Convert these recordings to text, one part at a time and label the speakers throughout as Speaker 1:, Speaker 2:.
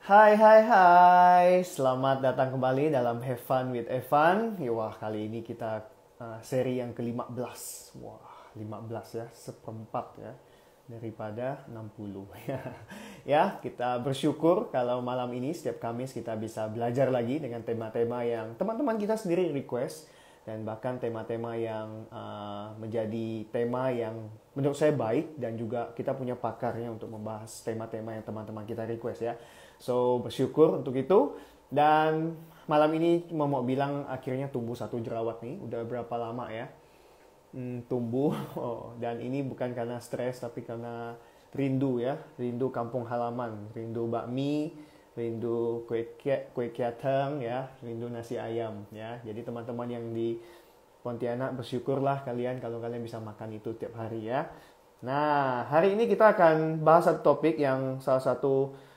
Speaker 1: Hai hai hai, selamat datang kembali dalam Have Fun with Evan. Wah, kali ini kita seri yang ke-15. Wah, 15 ya, seperempat ya daripada 60. Ya, kita bersyukur kalau malam ini setiap Kamis kita bisa belajar lagi dengan tema-tema yang teman-teman kita sendiri request. Dan bahkan tema-tema yang menjadi tema yang menurut saya baik. Dan juga kita punya pakarnya untuk membahas tema-tema yang teman-teman kita request ya. So bersyukur untuk itu. Dan malam ini mau bilang akhirnya tumbuh satu jerawat nih. Udah berapa lama ya tumbuh. Dan ini bukan karena stres tapi karena rindu ya. Rindu kampung halaman. Rindu bakmi, rindu kue kiateng ya, rindu nasi ayam ya. Jadi teman-teman yang di Pontianak bersyukurlah kalian kalau kalian bisa makan itu tiap hari ya. Nah, hari ini kita akan bahas satu topik yang salah satu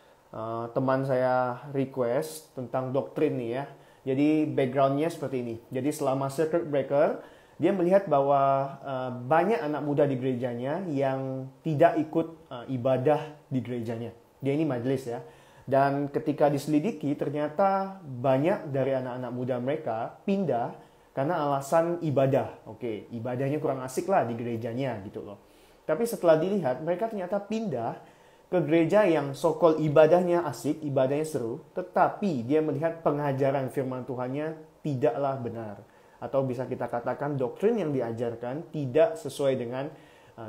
Speaker 1: teman saya request tentang doktrin nih ya. Jadi backgroundnya seperti ini. Jadi selama circuit breaker dia melihat bahwa banyak anak muda di gerejanya yang tidak ikut ibadah di gerejanya. Dia ini majelis ya. Dan ketika diselidiki, ternyata banyak dari anak-anak muda mereka pindah karena alasan ibadah. Oke, ibadahnya kurang asik lah di gerejanya gitu loh. Tapi setelah dilihat, mereka ternyata pindah ke gereja yang so-called ibadahnya asik, ibadahnya seru, tetapi dia melihat pengajaran firman Tuhannya tidaklah benar. Atau bisa kita katakan doktrin yang diajarkan tidak sesuai dengan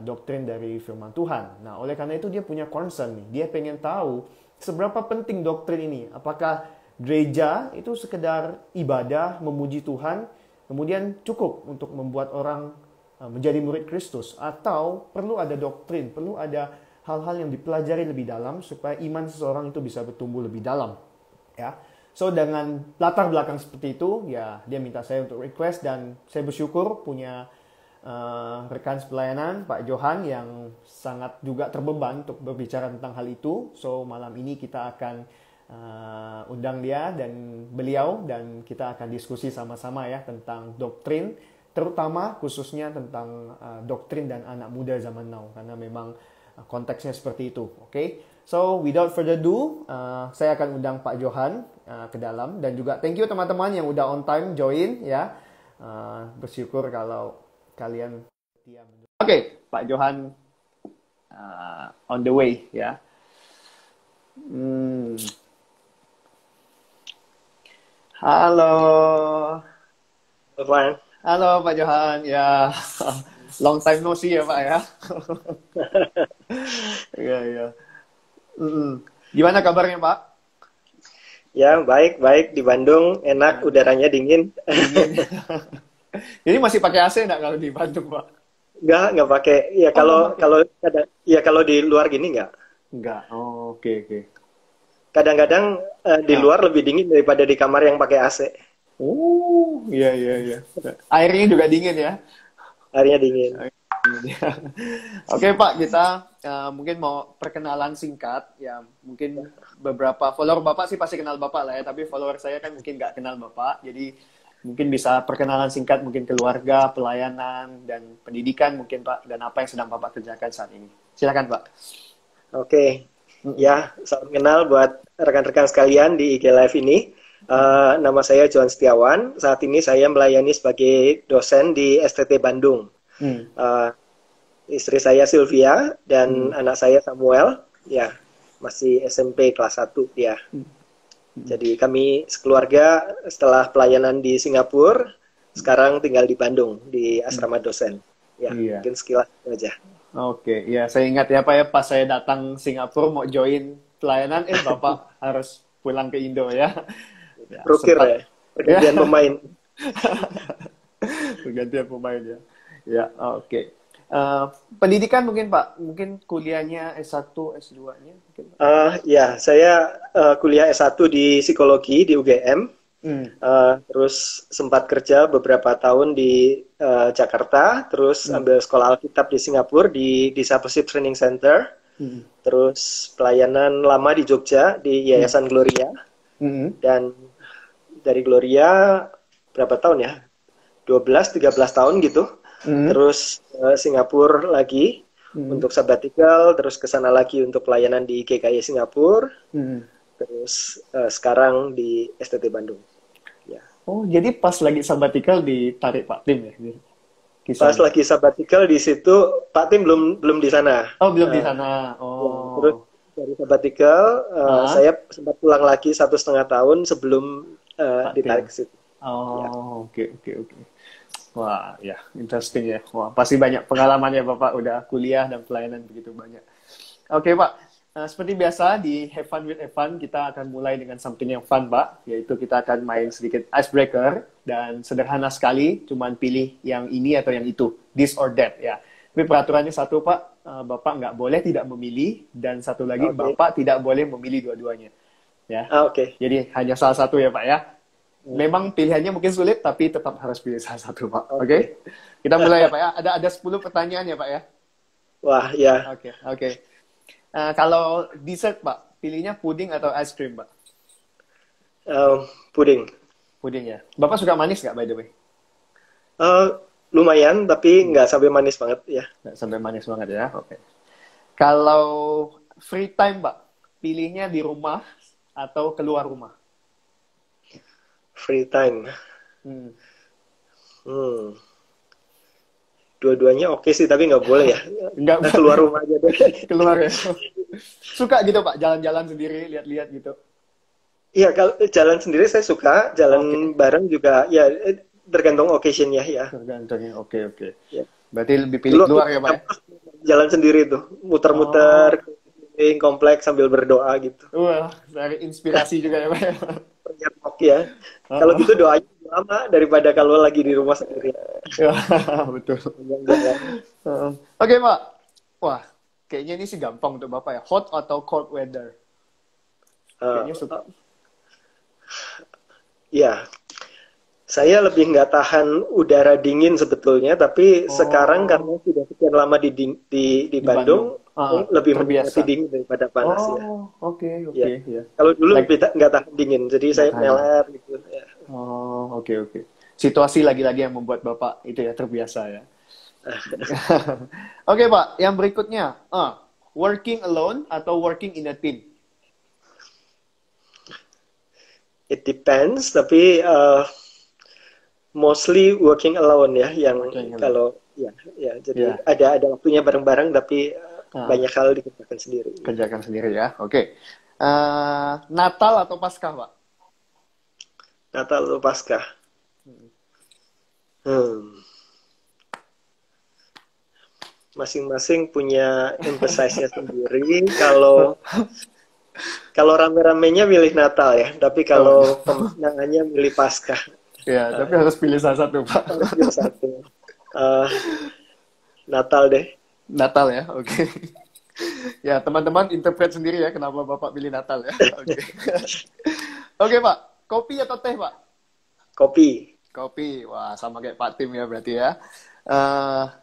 Speaker 1: doktrin dari firman Tuhan. Nah, oleh karena itu dia punya concern nih. Dia pengen tahu seberapa penting doktrin ini? Apakah gereja itu sekedar ibadah, memuji Tuhan, kemudian cukup untuk membuat orang menjadi murid Kristus? Atau perlu ada doktrin, perlu ada hal-hal yang dipelajari lebih dalam supaya iman seseorang itu bisa bertumbuh lebih dalam? Ya. So dengan latar belakang seperti itu, ya dia minta saya untuk request dan saya bersyukur punya rekan sepelayanan Pak Johan yang sangat juga terbeban untuk berbicara tentang hal itu. So malam ini kita akan undang dia dan beliau dan kita akan diskusi sama-sama ya tentang doktrin, terutama khususnya tentang doktrin dan anak muda zaman now karena memang konteksnya seperti itu. Okay? So without further ado, saya akan undang Pak Johan ke dalam dan juga thank you teman-teman yang udah on time join ya. Bersyukur kalau kalian setia. Oke, Pak Johan on the way ya. Halo.
Speaker 2: Evan.
Speaker 1: Halo Pak Johan ya. Long time no see ya Pak ya. Iya iya. Gimana kabarnya Pak?
Speaker 2: Ya, baik di Bandung, enak, udaranya dingin.
Speaker 1: Dingin. Jadi masih pakai AC enggak kalau di Bandung, Pak?
Speaker 2: Nggak pakai. Ya kalau di luar gini nggak.
Speaker 1: Enggak. Oh, oke.
Speaker 2: Kadang-kadang di luar lebih dingin daripada di kamar yang pakai AC.
Speaker 1: Oh, iya. Airnya juga dingin ya?
Speaker 2: Airnya dingin.
Speaker 1: Oke, Pak, kita mungkin mau perkenalan singkat ya. Mungkin beberapa follower Bapak sih pasti kenal Bapak lah ya, tapi follower saya kan mungkin nggak kenal Bapak. Jadi mungkin bisa perkenalan singkat, mungkin keluarga, pelayanan, dan pendidikan mungkin Pak, dan apa yang sedang Bapak kerjakan saat ini. Silakan Pak.
Speaker 2: Oke. Ya, salam kenal buat rekan-rekan sekalian di IG Live ini. Nama saya Johan Setiawan. Saat ini saya melayani sebagai dosen di STT Bandung. Istri saya Sylvia dan anak saya Samuel. Ya, masih SMP kelas 1 ya. Jadi kami sekeluarga setelah pelayanan di Singapura, sekarang tinggal di Bandung, di asrama dosen. Ya,
Speaker 1: Iya.
Speaker 2: mungkin sekilas itu aja.
Speaker 1: Oke, ya saya ingat ya Pak ya, pas saya datang Singapura mau join pelayanan, Bapak harus pulang ke Indo ya.
Speaker 2: Rukir ya, pergantian pemain.
Speaker 1: Pergantian pemain ya. Ya, oke. Pendidikan mungkin Pak, mungkin kuliahnya S1, S2-nya mungkin Pak.
Speaker 2: Ya, saya kuliah S1 di psikologi di UGM. Terus sempat kerja beberapa tahun di Jakarta, terus ambil sekolah Alkitab di Singapura di Discipleship Training Center. Terus pelayanan lama di Jogja di Yayasan Gloria. Dan dari Gloria berapa tahun ya? 12-13 tahun gitu. Terus Singapura lagi untuk sabbatical, terus ke sana lagi untuk pelayanan di GKI Singapura. terus sekarang di STT Bandung. Ya.
Speaker 1: Oh, jadi pas lagi sabbatical ditarik Pak Tim ya?
Speaker 2: Pas
Speaker 1: Kisahnya.
Speaker 2: lagi sabbatical di situ, Pak Tim belum belum di sana.
Speaker 1: Oh, belum di
Speaker 2: Eh,
Speaker 1: sana.
Speaker 2: ya, terus
Speaker 1: Oh.
Speaker 2: dari sabbatical,
Speaker 1: Ah,
Speaker 2: saya sempat pulang lagi 1,5 tahun sebelum
Speaker 1: Pak Tim.
Speaker 2: ditarik ke situ. Ya.
Speaker 1: Oh, oke, oke, oke. Wah, ya, interesting ya. Wah, pasti banyak pengalaman ya Bapak udah kuliah dan pelayanan begitu banyak. Oke, Pak. Seperti biasa di Have Fun with Evan, kita akan mulai dengan something yang fun, Pak. Yaitu kita akan main sedikit icebreaker dan sederhana sekali, cuman pilih yang ini atau yang itu, this or that ya. Tapi peraturannya satu, Pak, Bapak nggak boleh tidak memilih, dan satu lagi,
Speaker 2: Oke.
Speaker 1: Bapak tidak boleh memilih dua-duanya. Ya.
Speaker 2: Oke.
Speaker 1: Jadi hanya salah satu ya, Pak ya. Memang pilihannya mungkin sulit, tapi tetap harus pilih salah satu, Pak. Oke?
Speaker 2: Oke.
Speaker 1: Kita mulai ya, Pak ya. Ada 10 pertanyaan ya, Pak ya.
Speaker 2: Wah, ya.
Speaker 1: Oke, oke. Kalau dessert, Pak, pilihnya puding atau ice cream, Pak?
Speaker 2: Puding.
Speaker 1: Puding ya. Bapak suka manis nggak, by the way?
Speaker 2: Eh, lumayan, tapi nggak sampai manis banget ya.
Speaker 1: Nggak sampai manis banget ya. Oke. Kalau free time, Pak, pilihnya di rumah atau keluar rumah?
Speaker 2: Free time.
Speaker 1: Hmm.
Speaker 2: Hmm. Dua-duanya oke sih, tapi nggak boleh ya.
Speaker 1: Nggak
Speaker 2: Nah, keluar rumah aja deh.
Speaker 1: keluar ya. Suka gitu, Pak, jalan-jalan sendiri, lihat-lihat gitu.
Speaker 2: Iya, kalau jalan sendiri saya suka,
Speaker 1: Oke.
Speaker 2: jalan bareng juga ya tergantung occasion-nya ya.
Speaker 1: Tergantung ya. Oke, oke.
Speaker 2: Ya.
Speaker 1: Berarti lebih pilih
Speaker 2: Dulu aku
Speaker 1: keluar ya, Pak ya?
Speaker 2: jalan sendiri tuh,
Speaker 1: Oh,
Speaker 2: muter-muter keliling kompleks sambil berdoa gitu.
Speaker 1: wah, dari inspirasi juga ya, Pak ya?
Speaker 2: Nyetok ya. Kalau
Speaker 1: Oh,
Speaker 2: gitu doanya lama daripada kalau lagi di rumah sendiri.
Speaker 1: ya, betul.
Speaker 2: Jalan-jalan.
Speaker 1: Oke, Pak. Wah, kayaknya ini sih gampang untuk Bapak ya. Hot atau cold weather? Kayaknya suka.
Speaker 2: Eh, ya, saya lebih nggak tahan udara dingin sebetulnya, tapi sekarang
Speaker 1: Oh,
Speaker 2: karena sudah sekian lama di
Speaker 1: di Bandung.
Speaker 2: Bandung, saya lebih menikmati
Speaker 1: Terbiasa.
Speaker 2: dingin daripada panas ya.
Speaker 1: Oh, oke,
Speaker 2: Ya.
Speaker 1: oke, ya.
Speaker 2: Kalau dulu
Speaker 1: Like,
Speaker 2: nggak tahan dingin, jadi
Speaker 1: nggak
Speaker 2: saya
Speaker 1: tahan ya.
Speaker 2: meler gitu. Ya.
Speaker 1: Oh, oke, oke. Situasi lagi-lagi yang membuat Bapak itu ya terbiasa ya. Oke, Pak. Yang berikutnya, working alone atau working in a team?
Speaker 2: It depends, tapi mostly working alone ya, yang
Speaker 1: Working alone.
Speaker 2: kalau ya, jadi
Speaker 1: Ya,
Speaker 2: ada waktunya bareng-bareng, tapi
Speaker 1: ah,
Speaker 2: banyak hal dikerjakan sendiri.
Speaker 1: kerjakan sendiri ya. Oke. Natal atau Paskah, Pak?
Speaker 2: Natal atau Paskah? Hmm. Masing-masing punya emphasize-nya sendiri. Kalau rame-ramenya milih Natal ya, tapi
Speaker 1: Oh,
Speaker 2: kalau kemenangannya milih Paskah.
Speaker 1: ya, tapi harus pilih salah satu, Pak.
Speaker 2: Harus pilih satu. Eh, Natal deh.
Speaker 1: Natal ya, oke. Ya, teman-teman interpret sendiri ya kenapa Bapak pilih Natal ya. Oke. Oke, Pak. Kopi atau teh, Pak?
Speaker 2: Kopi.
Speaker 1: Kopi. Wah, sama kayak Pak Tim ya berarti ya.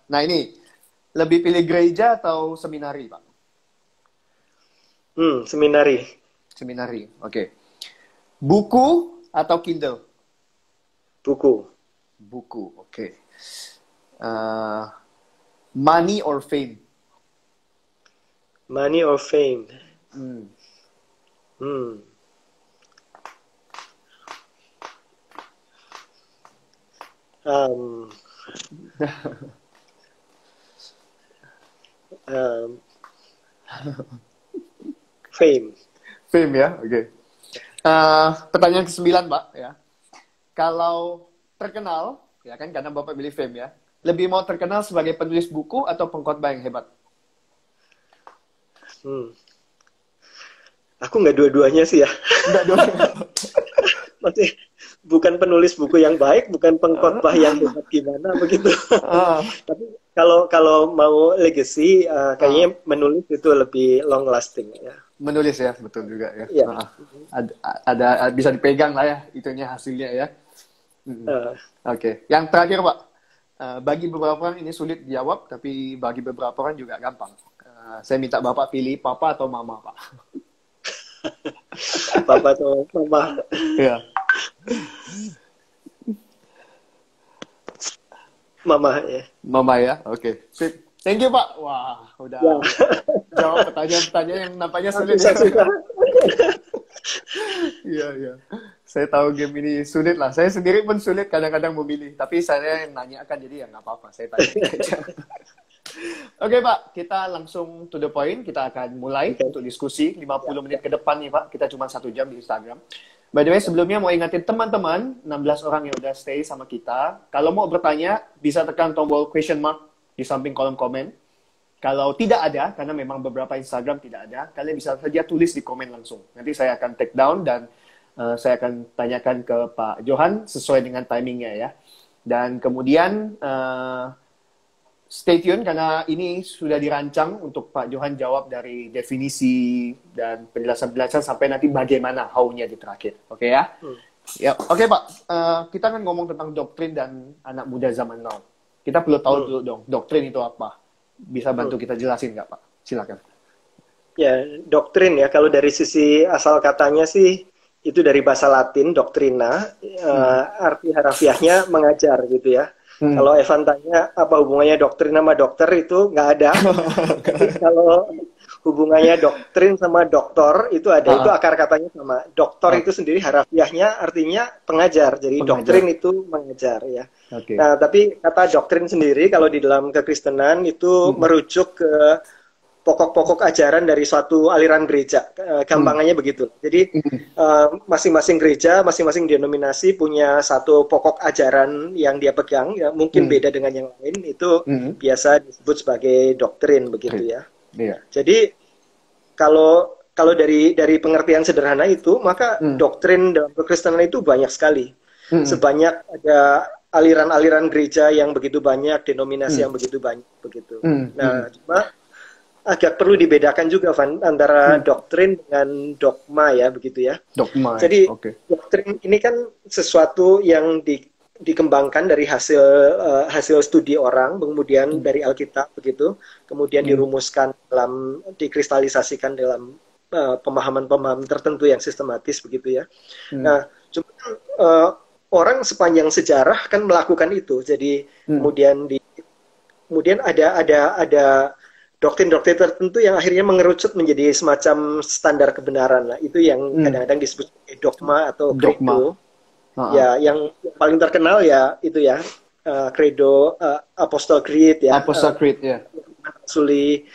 Speaker 1: Nah, ini lebih pilih gereja atau seminari, Pak?
Speaker 2: Seminari.
Speaker 1: Seminari. Oke. Buku atau Kindle?
Speaker 2: Buku.
Speaker 1: Buku. Oke. Eh, money or fame?
Speaker 2: Money or fame?
Speaker 1: Hmm.
Speaker 2: Hmm. Um, um, fame.
Speaker 1: Fame ya, oke. Pertanyaan ke-9, Pak ya. Kalau terkenal, ya kan karena Bapak pilih fame ya, lebih mau terkenal sebagai penulis buku atau pengkhotbah yang hebat?
Speaker 2: Hmm. Aku nggak dua-duanya sih ya.
Speaker 1: Enggak dong.
Speaker 2: Maksudnya bukan penulis buku yang baik, bukan pengkhotbah yang hebat gimana begitu.
Speaker 1: Ah,
Speaker 2: Tapi kalau mau legacy,
Speaker 1: ah.
Speaker 2: kayaknya menulis itu lebih long lasting ya.
Speaker 1: Menulis ya, betul juga ya.
Speaker 2: Iya.
Speaker 1: Ada bisa dipegang lah ya, itunya hasilnya ya.
Speaker 2: Uh,
Speaker 1: Oke. Yang terakhir, Pak. Bagi beberapa orang ini sulit dijawab, tapi bagi beberapa orang juga gampang. Saya minta Bapak pilih papa atau mama, Pak.
Speaker 2: Papa atau mama?
Speaker 1: Iya.
Speaker 2: Mama ya.
Speaker 1: Mama ya, oke. Sip. Thank you, Pak. Wah, udah
Speaker 2: Ya.
Speaker 1: jawab pertanyaan-pertanyaan yang nampaknya sulit ya.
Speaker 2: Susah-susah.
Speaker 1: Iya, iya. Saya tahu game ini sulit lah. Saya sendiri pun sulit kadang-kadang memilih. Tapi saya yang nanya kan, jadi ya nggak apa-apa. Saya tanya aja. Oke, Pak. Kita langsung to the point. Kita akan mulai untuk diskusi 50 menit ke depan nih, Pak. Kita cuma 1 jam di Instagram. By the way, sebelumnya mau ingatin teman-teman, 16 orang yang udah stay sama kita. Kalau mau bertanya, bisa tekan tombol question mark di samping kolom komen. Kalau tidak ada, karena memang beberapa Instagram tidak ada, kalian bisa saja tulis di komen langsung. Nanti saya akan take down dan saya akan tanyakan ke Pak Johan sesuai dengan timingnya ya. Dan kemudian stay tune karena ini sudah dirancang untuk Pak Johan jawab dari definisi dan penjelasan-penjelasan sampai nanti bagaimana how-nya di terakhir. Oke ya? Ya, oke Pak. Kita kan ngomong tentang doktrin dan anak muda zaman now. Kita perlu tahu dulu dong, doktrin itu apa? Bisa bantu kita jelasin nggak Pak? Silakan.
Speaker 2: Ya, doktrin ya. Kalau dari sisi asal katanya sih, itu dari bahasa Latin, doktrina, arti harafiahnya mengajar gitu ya. Kalau Evan tanya apa hubungannya doktrin sama dokter, itu nggak ada. Tapi kalau hubungannya doktrin sama doktor, itu ada. Itu akar katanya sama. Doktor itu sendiri harafiahnya artinya pengajar. Jadi doktrin itu mengajar ya. Nah, tapi kata doktrin sendiri kalau di dalam kekristenan itu merujuk ke pokok-pokok ajaran dari suatu aliran gereja, gampangannya begitu. Jadi masing-masing gereja, masing-masing denominasi punya satu pokok ajaran yang dia pegang, ya mungkin beda dengan yang lain, itu biasa disebut sebagai doktrin begitu ya. Jadi kalau dari pengertian sederhana itu, maka doktrin dalam kekristenan itu banyak sekali. Sebanyak ada aliran-aliran gereja yang begitu banyak, denominasi yang begitu banyak begitu. Nah, cuma agak perlu dibedakan juga, Van, antara doktrin dengan dogma ya, begitu ya.
Speaker 1: Dogma.
Speaker 2: Jadi doktrin ini kan sesuatu yang dikembangkan dari hasil studi orang, kemudian dari Alkitab begitu, kemudian dirumuskan dikristalisasikan dalam pemahaman-pemahaman tertentu yang sistematis begitu ya. Nah, cuma orang sepanjang sejarah kan melakukan itu. Jadi kemudian ada doktrin-doktrin tertentu yang akhirnya mengerucut menjadi semacam standar kebenaran lah. Itu yang kadang-kadang disebut dogma atau credo. Ya, yang paling terkenal ya itu ya credo, Apostle Creed ya.
Speaker 1: Apostle Creed ya.
Speaker 2: Suli,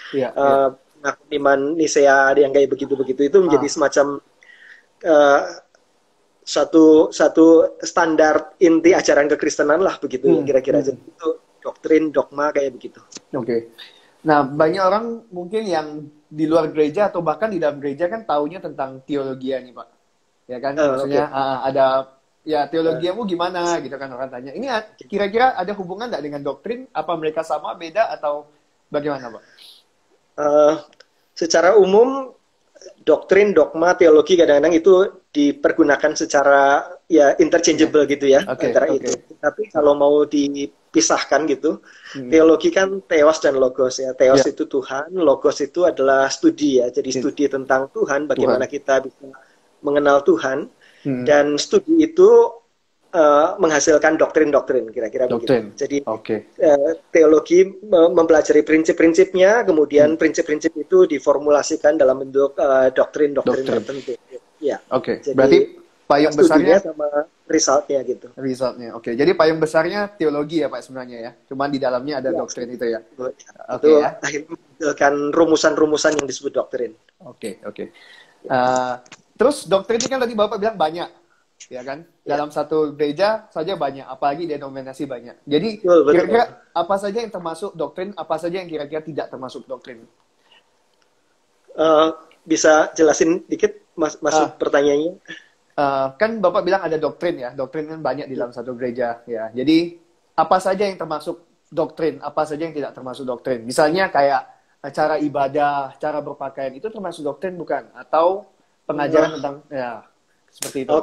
Speaker 2: iman Nisea yang kayak begitu-begitu itu menjadi semacam satu standar inti ajaran kekristenan lah begitu kira-kira. Jadi itu doktrin, dogma kayak begitu.
Speaker 1: Nah, banyak orang mungkin yang di luar gereja atau bahkan di dalam gereja kan taunya tentang teologia nih, Pak. Ya kan, maksudnya ada ya teologiamu gimana gitu kan orang tanya. Ini kira-kira ada hubungan nggak dengan doktrin? Apa mereka sama, beda atau bagaimana, Pak?
Speaker 2: Secara umum doktrin, dogma, teologi kadang-kadang itu dipergunakan secara ya interchangeable gitu ya antara itu. Tapi kalau mau dipisahkan gitu, teologi kan theos dan logos ya. Theos itu Tuhan, logos itu adalah studi ya. Jadi studi tentang Tuhan, bagaimana kita bisa mengenal Tuhan, dan studi itu menghasilkan doktrin-doktrin kira-kira begitu. Jadi teologi mempelajari prinsip-prinsipnya, kemudian prinsip-prinsip itu diformulasikan dalam bentuk doktrin-doktrin tertentu. Ya.
Speaker 1: Jadi berarti payung besarnya
Speaker 2: sama resultnya gitu.
Speaker 1: Resultnya. Jadi payung besarnya teologi ya Pak sebenarnya ya. Cuman di dalamnya ada doktrin itu ya.
Speaker 2: Itu akhirnya menghasilkan rumusan-rumusan yang disebut doktrin.
Speaker 1: Terus doktrin ini kan tadi Bapak bilang banyak. Ya kan? Dalam satu gereja saja banyak, apalagi denominasi banyak. Jadi kira-kira apa saja yang termasuk doktrin, apa saja yang kira-kira tidak termasuk doktrin?
Speaker 2: Bisa jelasin dikit masuk pertanyaannya?
Speaker 1: Kan Bapak bilang ada doktrin ya, doktrin kan banyak di dalam satu gereja ya. Jadi apa saja yang termasuk doktrin, apa saja yang tidak termasuk doktrin? Misalnya kayak cara ibadah, cara berpakaian itu termasuk doktrin bukan? Atau pengajaran tentang ya seperti itu.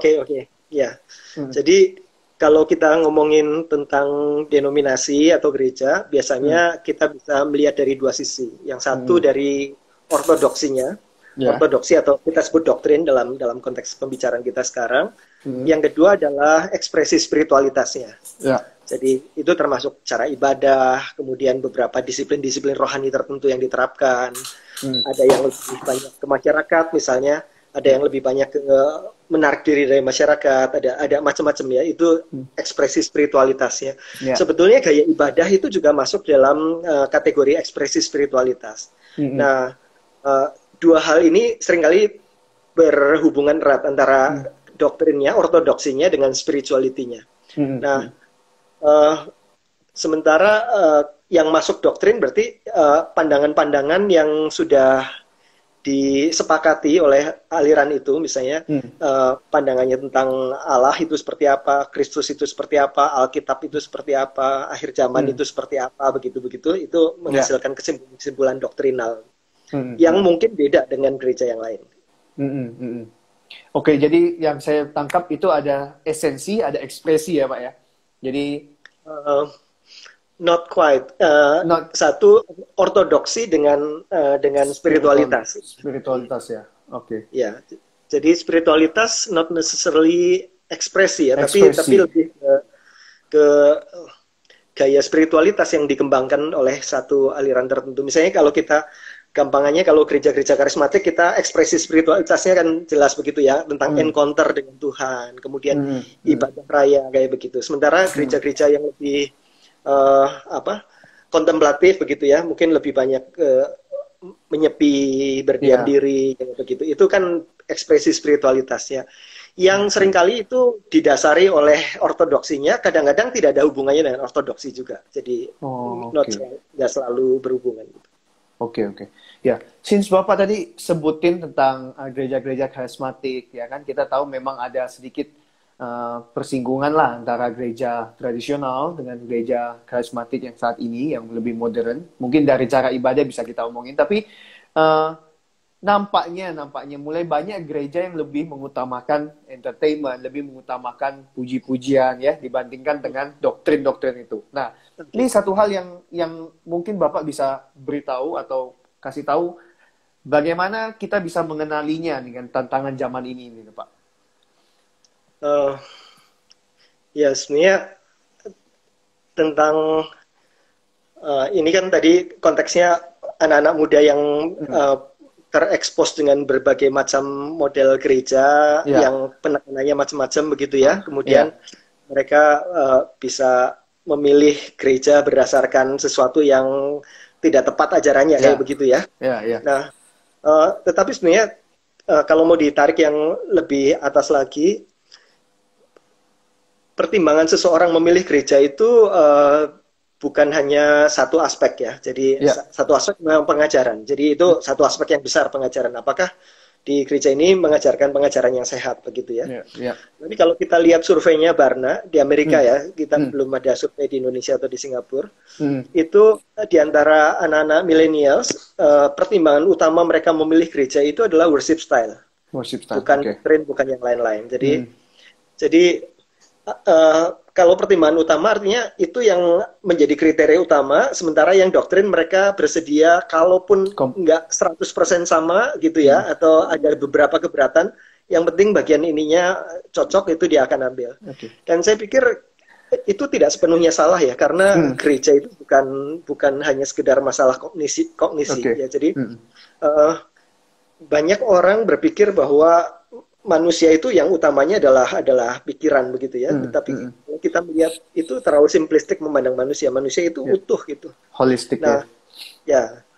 Speaker 2: Ya. Jadi kalau kita ngomongin tentang denominasi atau gereja, biasanya kita bisa melihat dari dua sisi. Yang satu dari ortodoksinya, ortodoksi atau kita sebut doktrin dalam konteks pembicaraan kita sekarang. Yang kedua adalah ekspresi spiritualitasnya. Jadi itu termasuk cara ibadah, kemudian beberapa disiplin-disiplin rohani tertentu yang diterapkan. Ada yang lebih banyak ke masyarakat, misalnya ada yang lebih banyak ke menarik diri dari masyarakat, ada macam-macam ya. Itu ekspresi spiritualitasnya.
Speaker 1: Ya.
Speaker 2: Sebetulnya gaya ibadah itu juga masuk dalam kategori ekspresi spiritualitas. Nah, dua hal ini seringkali berhubungan erat antara doktrinnya, ortodoksinya dengan spiritualitinya. Nah, sementara yang masuk doktrin berarti pandangan-pandangan yang sudah disepakati oleh aliran itu, misalnya pandangannya tentang Allah itu seperti apa, Kristus itu seperti apa, Alkitab itu seperti apa, akhir zaman itu seperti apa, begitu-begitu, itu menghasilkan kesimpulan doktrinal yang mungkin beda dengan gereja yang lain.
Speaker 1: Oke, jadi yang saya tangkap itu ada esensi, ada ekspresi ya Pak ya. Jadi
Speaker 2: not quite. Satu ortodoksi dengan spiritualitas.
Speaker 1: Spiritualitas ya. Oke.
Speaker 2: Ya. Jadi spiritualitas not necessarily ekspresi ya, tapi lebih ke gaya spiritualitas yang dikembangkan oleh satu aliran tertentu. Misalnya kalau kita gampangannya kalau gereja-gereja karismatik kita ekspresi spiritualitasnya kan jelas begitu ya, tentang encounter dengan Tuhan, kemudian ibadah raya kayak begitu. Sementara gereja-gereja yang lebih kontemplatif begitu ya, mungkin lebih banyak menyepi, berdiam diri kayak begitu. Itu kan ekspresi spiritualitasnya yang seringkali itu didasari oleh ortodoksinya, kadang-kadang tidak ada hubungannya dengan ortodoksi juga. Jadi nggak selalu berhubungan.
Speaker 1: Oke. Ya, since Bapak tadi sebutin tentang gereja-gereja karismatik, ya kan kita tahu memang ada sedikit persinggungan lah antara gereja tradisional dengan gereja karismatik yang saat ini yang lebih modern. Mungkin dari cara ibadah bisa kita omongin, tapi nampaknya mulai banyak gereja yang lebih mengutamakan entertainment, lebih mengutamakan puji-pujian ya dibandingkan dengan doktrin-doktrin itu. Nah, ini satu hal yang mungkin Bapak bisa beritahu atau kasih tahu bagaimana kita bisa mengenalinya dengan tantangan zaman ini Pak.
Speaker 2: Ya sebenarnya tentang ini kan tadi konteksnya anak-anak muda yang terekspos dengan berbagai macam model gereja yang penekanannya macam-macam begitu ya. Kemudian mereka bisa memilih gereja berdasarkan sesuatu yang tidak tepat ajarannya kayak begitu ya. Nah, tetapi sebenarnya kalau mau ditarik yang lebih atas lagi, pertimbangan seseorang memilih gereja itu bukan hanya satu aspek ya. Jadi satu aspek memang pengajaran. Jadi itu satu aspek yang besar pengajaran. Apakah di gereja ini mengajarkan pengajaran yang sehat begitu ya. Tapi kalau kita lihat surveinya Barna di Amerika ya, kita belum ada survei di Indonesia atau di Singapura. Itu di antara anak-anak millennials, pertimbangan utama mereka memilih gereja itu adalah worship style. Bukan doktrin, bukan yang lain-lain. Jadi kalau pertimbangan utama artinya itu yang menjadi kriteria utama, sementara yang doktrin mereka bersedia kalaupun nggak 100% sama gitu ya, atau ada beberapa keberatan, yang penting bagian ininya cocok itu dia akan ambil. Dan saya pikir itu tidak sepenuhnya salah ya, karena gereja itu bukan hanya sekedar masalah kognisi ya. Jadi banyak orang berpikir bahwa manusia itu yang utamanya adalah pikiran begitu ya. Tetapi kalau kita melihat itu terlalu simplistik memandang manusia. Manusia itu utuh gitu.
Speaker 1: Holistik.
Speaker 2: Nah,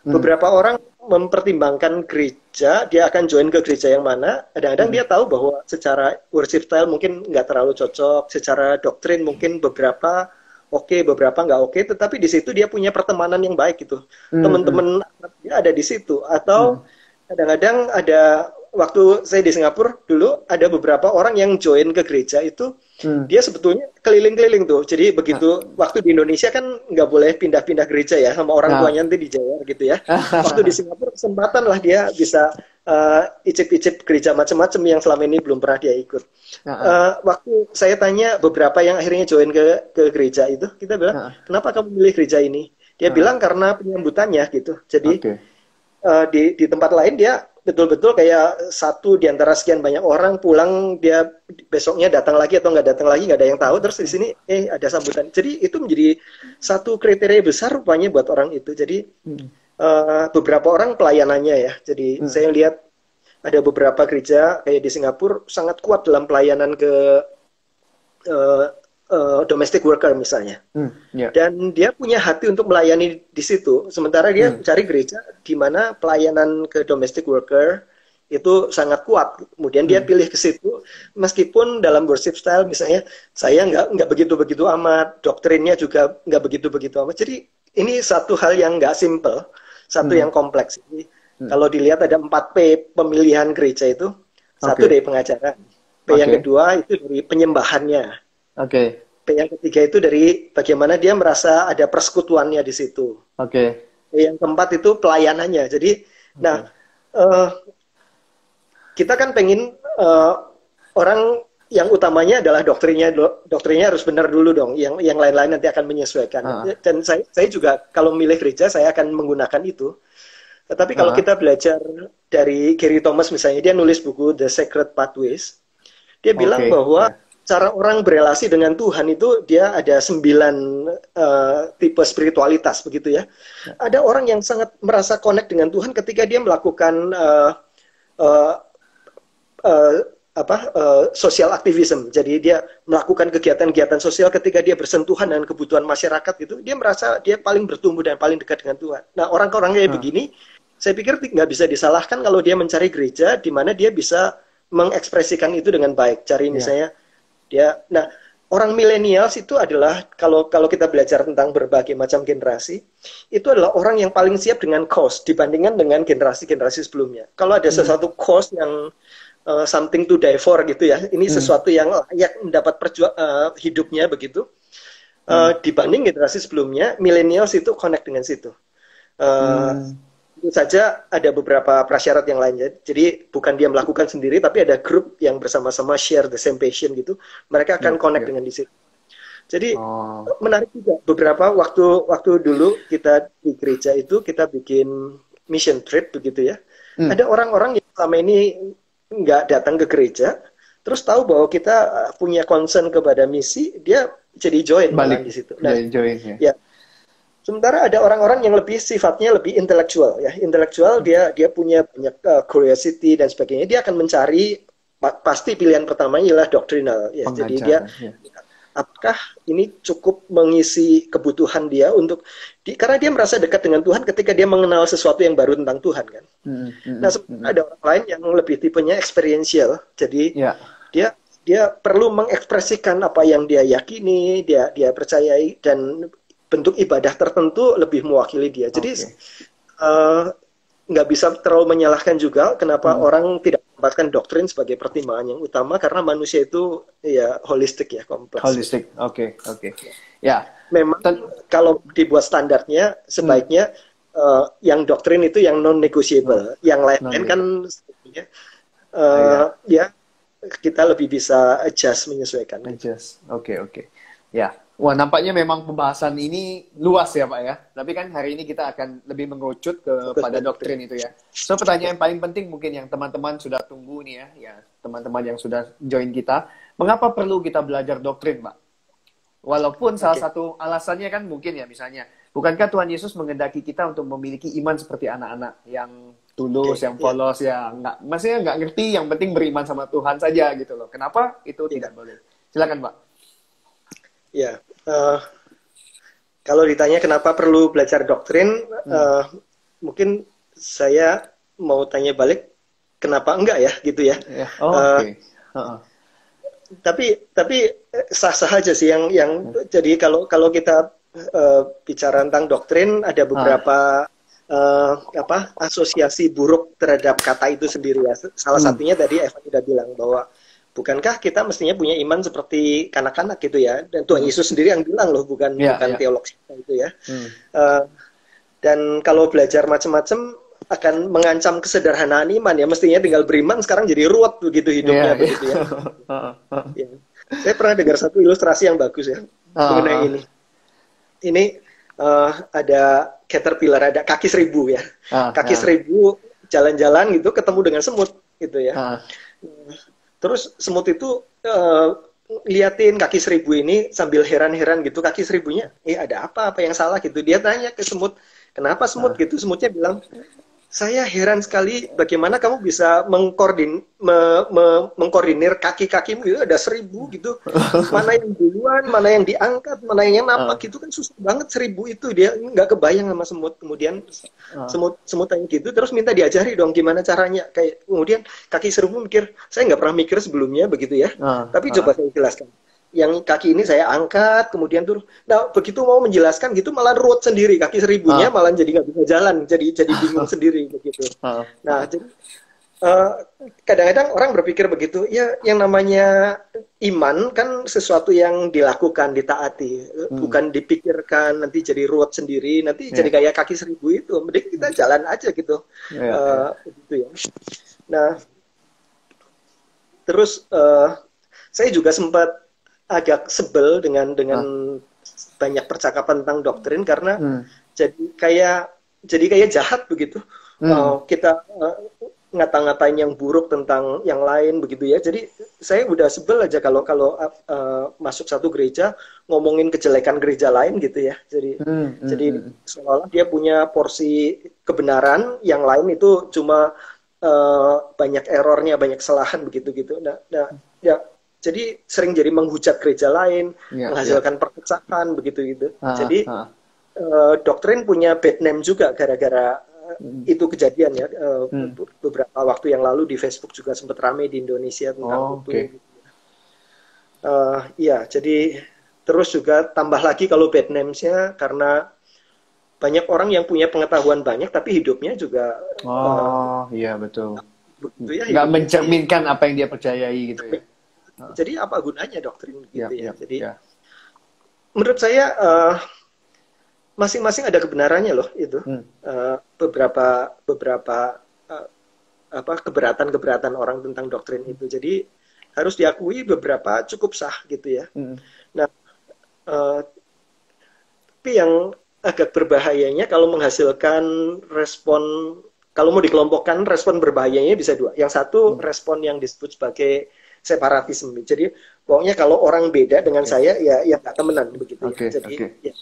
Speaker 2: beberapa orang mempertimbangkan gereja, dia akan join ke gereja yang mana. Kadang-kadang dia tahu bahwa secara worship style mungkin nggak terlalu cocok, secara doktrin mungkin beberapa oke, beberapa nggak oke. Tetapi di situ dia punya pertemanan yang baik gitu. Teman-teman dia ada di situ. Atau kadang-kadang ada waktu saya di Singapura dulu ada beberapa orang yang join ke gereja itu dia sebetulnya keliling-keliling tuh. Jadi begitu waktu di Indonesia kan nggak boleh pindah-pindah gereja ya sama orang tuanya nanti dijaga gitu ya. Waktu di Singapura kesempatan lah dia bisa icip-icip gereja macam-macam yang selama ini belum pernah dia ikut. Waktu saya tanya beberapa yang akhirnya join ke gereja itu, kita bilang kenapa kamu milih gereja ini? Dia bilang karena penyambutannya gitu. Jadi di tempat lain dia betul-betul kayak satu di antara sekian banyak orang pulang, dia besoknya datang lagi atau nggak datang lagi nggak ada yang tahu, terus di sini ada sambutan. Jadi itu menjadi satu kriteria besar rupanya buat orang itu. Jadi beberapa orang pelayanannya ya. Jadi saya lihat ada beberapa gereja kayak di Singapura sangat kuat dalam pelayanan ke eh, domestic worker misalnya.
Speaker 1: Ya.
Speaker 2: Dan dia punya hati untuk melayani di situ. Sementara dia cari gereja di mana pelayanan ke domestic worker itu sangat kuat. Kemudian dia pilih ke situ, meskipun dalam worship style misalnya saya nggak begitu-begitu amat, doktrinnya juga nggak begitu-begitu amat. Jadi ini satu hal yang nggak simple, satu yang kompleks. Jadi, kalau dilihat ada 4 P pemilihan gereja itu, satu dari pengajaran, P yang kedua itu dari penyembahannya. P yang ketiga itu dari bagaimana dia merasa ada persekutuannya di situ. P yang keempat itu pelayanannya. Jadi, nah kita kan pengen orang yang utamanya adalah doktrinnya harus benar dulu dong. Yang lain-lain nanti akan menyesuaikan. Dan saya juga kalau milih gereja saya akan menggunakan itu. Tetapi kalau kita belajar dari Gary Thomas misalnya, dia nulis buku The Sacred Pathways. Dia bilang bahwa cara orang berelasi dengan Tuhan itu dia ada 9 tipe spiritualitas begitu ya. Ada orang yang sangat merasa connect dengan Tuhan ketika dia melakukan social activism. Jadi dia melakukan kegiatan-kegiatan sosial ketika dia bersentuhan dengan kebutuhan masyarakat gitu. Dia merasa dia paling bertumbuh dan paling dekat dengan Tuhan. Nah, orang-orang kayak begini, saya pikir nggak bisa disalahkan kalau dia mencari gereja di mana dia bisa mengekspresikan itu dengan baik. Cari misalnya nah, orang milenials itu adalah kalau kita belajar tentang berbagai macam generasi, itu adalah orang yang paling siap dengan cause dibandingkan dengan generasi-generasi sebelumnya. Kalau ada sesuatu cause yang something to die for gitu ya, ini sesuatu yang layak mendapat hidupnya begitu. Dibanding generasi sebelumnya, millennials itu connect dengan situ. Tentu saja ada beberapa prasyarat yang lainnya. Jadi bukan dia melakukan sendiri, tapi ada grup yang bersama-sama share the same passion gitu. Mereka akan connect dengan di situ. Jadi menarik juga. Beberapa waktu dulu kita di gereja itu kita bikin mission trip begitu ya. Ada orang-orang yang selama ini nggak datang ke gereja, terus tahu bahwa kita punya concern kepada misi, dia jadi join
Speaker 1: balik
Speaker 2: di situ. Nah,
Speaker 1: join
Speaker 2: ya. Sementara ada orang-orang yang lebih sifatnya lebih intelektual ya. Intelektual dia punya banyak curiosity dan sebagainya. Dia akan mencari pasti pilihan pertamanya adalah doctrinal ya. Jadi dia apakah ini cukup mengisi kebutuhan dia untuk karena dia merasa dekat dengan Tuhan ketika dia mengenal sesuatu yang baru tentang Tuhan kan. Nah, ada orang lain yang lebih tipenya experiential. Jadi dia perlu mengekspresikan apa yang dia yakini, dia percayai, dan bentuk ibadah tertentu lebih mewakili dia. Jadi nggak bisa terlalu menyalahkan juga kenapa orang tidak menempatkan doktrin sebagai pertimbangan yang utama, karena manusia itu ya holistik ya, kompleks.
Speaker 1: Holistik, oke. Ya.
Speaker 2: Memang kalau dibuat standarnya sebaiknya yang doktrin itu yang non-negotiable. Yang lain kan sebetulnya ya kita lebih bisa adjust, menyesuaikan.
Speaker 1: Oke. Ya. Wah, nampaknya memang pembahasan ini luas ya, Pak ya. Tapi kan hari ini kita akan lebih mengerucut kepada doktrin itu ya. So, pertanyaan paling penting mungkin yang teman-teman sudah tunggu nih ya, teman-teman yang sudah join kita. Mengapa perlu kita belajar doktrin, Pak? Walaupun salah satu alasannya kan mungkin ya, misalnya, bukankah Tuhan Yesus menghendaki kita untuk memiliki iman seperti anak-anak yang tulus, yang polos, maksudnya nggak ngerti, yang penting beriman sama Tuhan saja gitu loh. Kenapa itu tidak boleh? Silakan, Pak.
Speaker 2: Ya, kalau ditanya kenapa perlu belajar doktrin, mungkin saya mau tanya balik, kenapa enggak ya, gitu ya. Tapi sah-sah aja sih yang jadi kalau kita bicara tentang doktrin, ada beberapa asosiasi buruk terhadap kata itu sendiri ya. Salah satunya tadi Evan sudah bilang bahwa bukankah kita mestinya punya iman seperti kanak-kanak gitu ya? Dan Tuhan Yesus sendiri yang bilang loh, bukan teolog itu ya. Dan kalau belajar macam-macam akan mengancam kesederhanaan iman ya. Mestinya tinggal beriman, sekarang jadi ruwet begitu hidupnya begitu ya. Saya pernah dengar satu ilustrasi yang bagus ya mengenai ini. Ini ada caterpillar, ada kaki seribu ya. Kaki seribu jalan-jalan gitu ketemu dengan semut gitu ya. Terus semut itu liatin kaki seribu ini sambil heran-heran gitu. Kaki seribunya, ada apa yang salah gitu. Dia tanya ke semut, kenapa semut gitu. Semutnya bilang, Saya heran sekali bagaimana kamu bisa mengkoordinir kaki-kakimu itu ada 1000 gitu. Mana yang duluan, mana yang diangkat, mana yang napak gitu kan susah banget 1000 itu dia nggak kebayang sama semut. Kemudian semut yang gitu terus minta diajari dong gimana caranya. Kayak kemudian kaki 1000 mikir, saya nggak pernah mikir sebelumnya begitu ya. Tapi coba saya jelaskan. Yang kaki ini saya angkat, kemudian turun. Nah, begitu mau menjelaskan gitu malah ruwet sendiri, kaki 1000-nya malah jadi nggak bisa jalan, jadi bingung sendiri begitu. Nah, jadi kadang-kadang orang berpikir begitu, ya yang namanya iman kan sesuatu yang dilakukan, ditaati, bukan dipikirkan nanti jadi ruwet sendiri, nanti jadi kayak kaki 1000 itu, mending kita jalan aja gitu, gitu ya. Nah, terus saya juga sempat agak sebel dengan banyak percakapan tentang doktrin karena jadi kayak jahat begitu. Kita ngata-ngatain yang buruk tentang yang lain begitu ya. Jadi saya udah sebel aja kalau masuk satu gereja ngomongin kejelekan gereja lain gitu ya. Jadi seolah dia punya porsi kebenaran, yang lain itu cuma banyak errornya, banyak kesalahan begitu-gitu. Nah, ya. Jadi sering jadi menghujat gereja lain, menghasilkan perpecahan begitu gitu. Jadi doktrin punya bad name juga gara-gara itu kejadian ya. Beberapa waktu yang lalu di Facebook juga sempat ramai di Indonesia tentang itu. Iya, jadi terus juga tambah lagi kalau bad names-nya karena banyak orang yang punya pengetahuan banyak tapi hidupnya juga
Speaker 1: iya betul.
Speaker 2: Ya,
Speaker 1: nggak mencerminkan apa yang dia percayai gitu ya.
Speaker 2: Jadi apa gunanya doktrin gitu ya. Jadi menurut saya masing-masing ada kebenarannya loh itu. Beberapa keberatan orang tentang doktrin itu. Jadi harus diakui beberapa cukup sah gitu ya. Nah, tapi yang agak berbahayanya kalau menghasilkan respon, kalau mau dikelompokkan respon berbahayanya bisa dua. Yang satu respon yang disebut sebagai separatisme. Jadi pokoknya kalau orang beda dengan saya ya nggak temenan begitu. Jadi ya.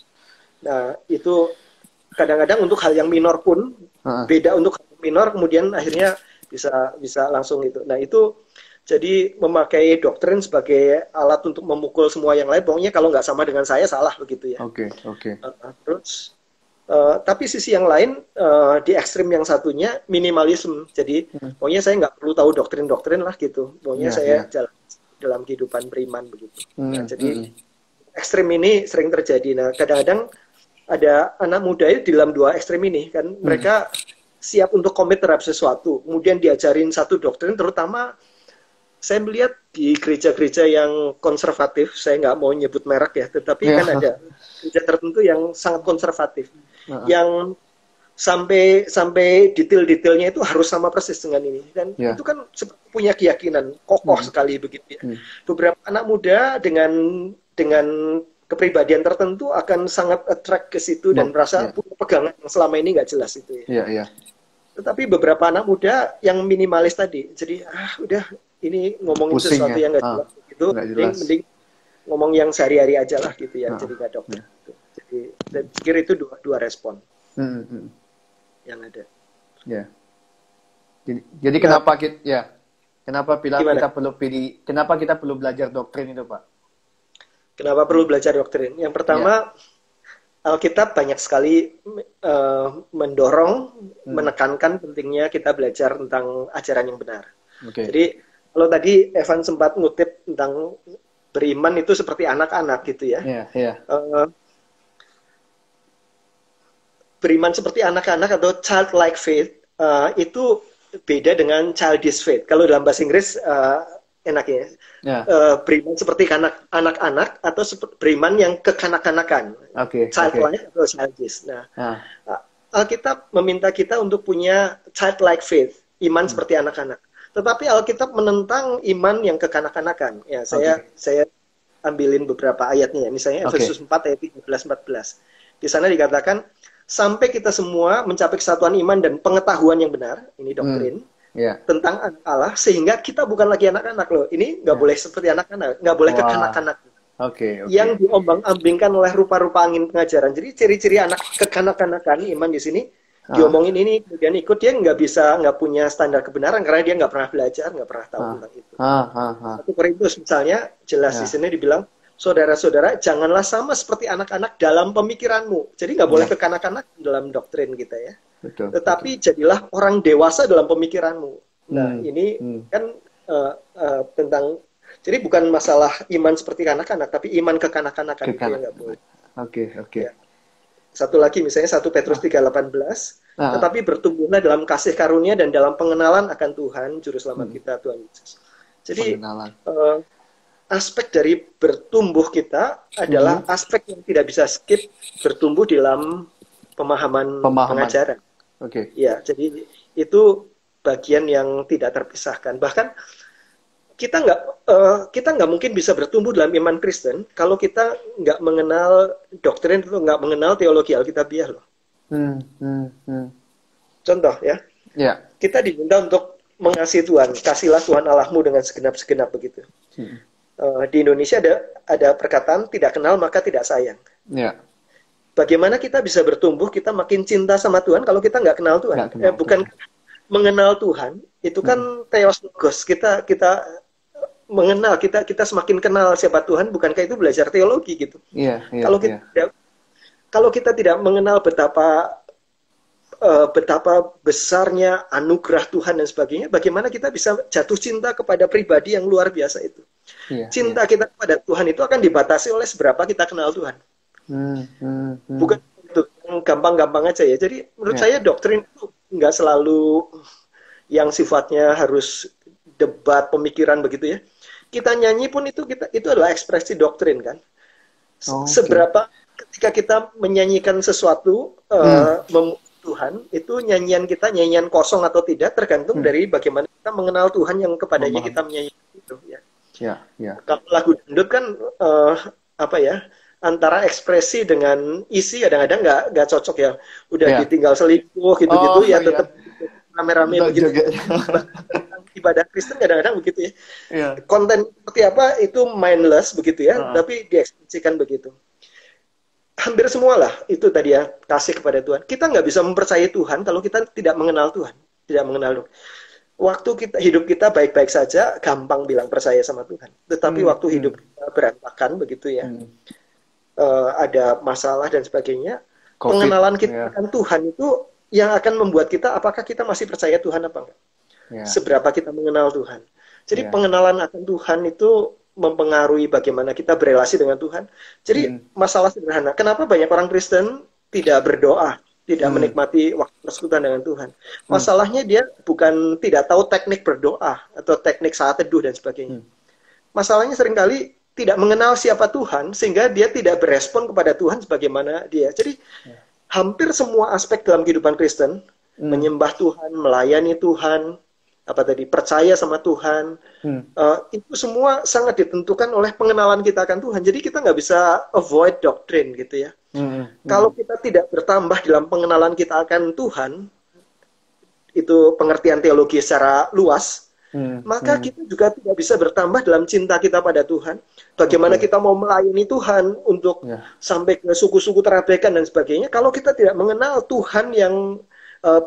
Speaker 2: Nah itu kadang-kadang untuk hal yang minor pun beda untuk hal yang minor kemudian akhirnya bisa langsung itu. Nah itu jadi memakai doktrin sebagai alat untuk memukul semua yang lain. Pokoknya kalau nggak sama dengan saya salah begitu ya. Terus tapi sisi yang lain di ekstrim yang satunya minimalisme. Jadi pokoknya saya nggak perlu tahu doktrin-doktrin lah gitu. Pokoknya saya jalan dalam kehidupan beriman begitu. Nah, jadi ekstrim ini sering terjadi. Nah kadang-kadang ada anak muda itu di dalam dua ekstrim ini kan mereka siap untuk komit terhadap sesuatu. Kemudian diajarin satu doktrin, terutama saya melihat di gereja-gereja yang konservatif, saya nggak mau nyebut merek ya, tetapi kan ada gereja tertentu yang sangat konservatif, yang sampai detail-detailnya itu harus sama persis dengan ini, dan itu kan punya keyakinan kokoh sekali begitu ya. Beberapa anak muda dengan kepribadian tertentu akan sangat attract ke situ dan merasa punya pegangan yang selama ini nggak jelas itu ya. Tetapi beberapa anak muda yang minimalis tadi, jadi udah ini ngomongin pusing, sesuatu yang nggak jelas gitu, mending ngomong yang sehari-hari aja lah gitu ya, jadi nggak doktrin. Jadi saya pikir itu dua respon yang ada.
Speaker 1: Jadi kenapa kenapa kita perlu belajar doktrin itu, Pak?
Speaker 2: Kenapa perlu belajar doktrin? Yang pertama, Alkitab banyak sekali mendorong, menekankan pentingnya kita belajar tentang ajaran yang benar. Jadi kalau tadi Evan sempat ngutip tentang beriman itu seperti anak-anak gitu ya. Beriman seperti anak-anak atau childlike faith itu beda dengan childish faith. Kalau dalam bahasa Inggris enaknya beriman seperti anak-anak atau beriman yang kekanak-kanakan, childlike atau childish. Nah, Alkitab meminta kita untuk punya childlike faith, iman seperti anak-anak. Tetapi Alkitab menentang iman yang kekanak-kanakan. Ya, saya ambilin beberapa ayatnya. Misalnya Efesus 4 ayat 13-14. Di sana dikatakan sampai kita semua mencapai kesatuan iman dan pengetahuan yang benar. Ini doktrin. Tentang anak Allah, sehingga kita bukan lagi anak-anak loh. Ini nggak boleh seperti anak-anak, nggak boleh kekanak-kanak. Yang diombang-ambingkan oleh rupa-rupa angin pengajaran. Jadi ciri-ciri anak kekanak-kanakan iman di sini diomongin ini kemudian ikut, dia nggak punya standar kebenaran karena dia nggak pernah belajar, nggak pernah tahu tentang itu. 1 Korintus misalnya jelas di sini dibilang, saudara-saudara janganlah sama seperti anak-anak dalam pemikiranmu. Jadi nggak boleh kekanak-kanak dalam doktrin kita ya.
Speaker 1: Betul,
Speaker 2: tetapi jadilah orang dewasa dalam pemikiranmu. Nah ini kan tentang, jadi bukan masalah iman seperti anak-anak, tapi iman kekanak-kanakan itu yang nggak boleh.
Speaker 1: Oke.
Speaker 2: Ya. Satu lagi misalnya 1 Petrus 3:18, tetapi bertumbuhlah dalam kasih karunia dan dalam pengenalan akan Tuhan Juru Selamat kita, Tuhan Yesus. Jadi aspek dari bertumbuh kita adalah aspek yang tidak bisa skip, bertumbuh dalam pemahaman. Pengajaran. Ya, jadi itu bagian yang tidak terpisahkan. Bahkan kita nggak mungkin bisa bertumbuh dalam iman Kristen kalau kita nggak mengenal doktrin itu, nggak mengenal teologi Alkitabiah loh. Contoh ya, kita diminta untuk mengasihi Tuhan, kasihlah Tuhan Allahmu dengan segenap-segenap begitu. Di Indonesia ada perkataan tidak kenal maka tidak sayang. Bagaimana kita bisa bertumbuh, kita makin cinta sama Tuhan kalau kita nggak kenal Tuhan? Bukan mengenal Tuhan, itu kan theos logos. Kita mengenal, kita semakin kenal siapa Tuhan, bukankah itu belajar teologi gitu? Kalau kita tidak mengenal betapa besarnya anugerah Tuhan dan sebagainya, bagaimana kita bisa jatuh cinta kepada pribadi yang luar biasa itu? Cinta kita kepada Tuhan itu akan dibatasi oleh seberapa kita kenal Tuhan. Bukan itu gampang-gampang aja ya. Jadi menurut saya doktrin itu nggak selalu yang sifatnya harus debat pemikiran begitu ya. Kita nyanyi pun itu adalah ekspresi doktrin kan. Seberapa ketika kita menyanyikan sesuatu Tuhan, itu nyanyian kita nyanyian kosong atau tidak tergantung dari bagaimana kita mengenal Tuhan yang kepadanya kita menyanyikan itu ya. Kalau lagu dangdut kan antara ekspresi dengan isi kadang-kadang nggak cocok ya. Udah ditinggal selingkuh gitu-gitu ya tetap rame-rame begitu. Ibadah Kristen kadang-kadang begitu ya. Konten seperti apa itu mindless begitu ya, tapi diekspresikan begitu. Hampir semua lah itu tadi ya, kasih kepada Tuhan. Kita nggak bisa mempercayai Tuhan kalau kita tidak mengenal Tuhan, tidak mengenal Tuhan. Waktu hidup kita baik-baik saja, gampang bilang percaya sama Tuhan. Tetapi waktu hidup kita berantakan begitu ya, ada masalah dan sebagainya, pengenalan kita akan Tuhan itu yang akan membuat kita apakah kita masih percaya Tuhan apa enggak. Seberapa kita mengenal Tuhan. Jadi pengenalan akan Tuhan itu mempengaruhi bagaimana kita berelasi dengan Tuhan. Jadi masalah sederhana, kenapa banyak orang Kristen tidak berdoa, tidak menikmati waktu persekutuan dengan Tuhan? Masalahnya dia bukan tidak tahu teknik berdoa atau teknik saat teduh dan sebagainya. Masalahnya seringkali tidak mengenal siapa Tuhan sehingga dia tidak berespon kepada Tuhan sebagaimana dia. Jadi hampir semua aspek dalam kehidupan Kristen, menyembah Tuhan, melayani Tuhan, percaya sama Tuhan, itu semua sangat ditentukan oleh pengenalan kita akan Tuhan. Jadi kita nggak bisa avoid doktrin gitu ya. Kalau kita tidak bertambah dalam pengenalan kita akan Tuhan, itu pengertian teologi secara luas, maka kita juga tidak bisa bertambah dalam cinta kita pada Tuhan. Bagaimana kita mau melayani Tuhan untuk sampai ke suku-suku terabaikan dan sebagainya, kalau kita tidak mengenal Tuhan yang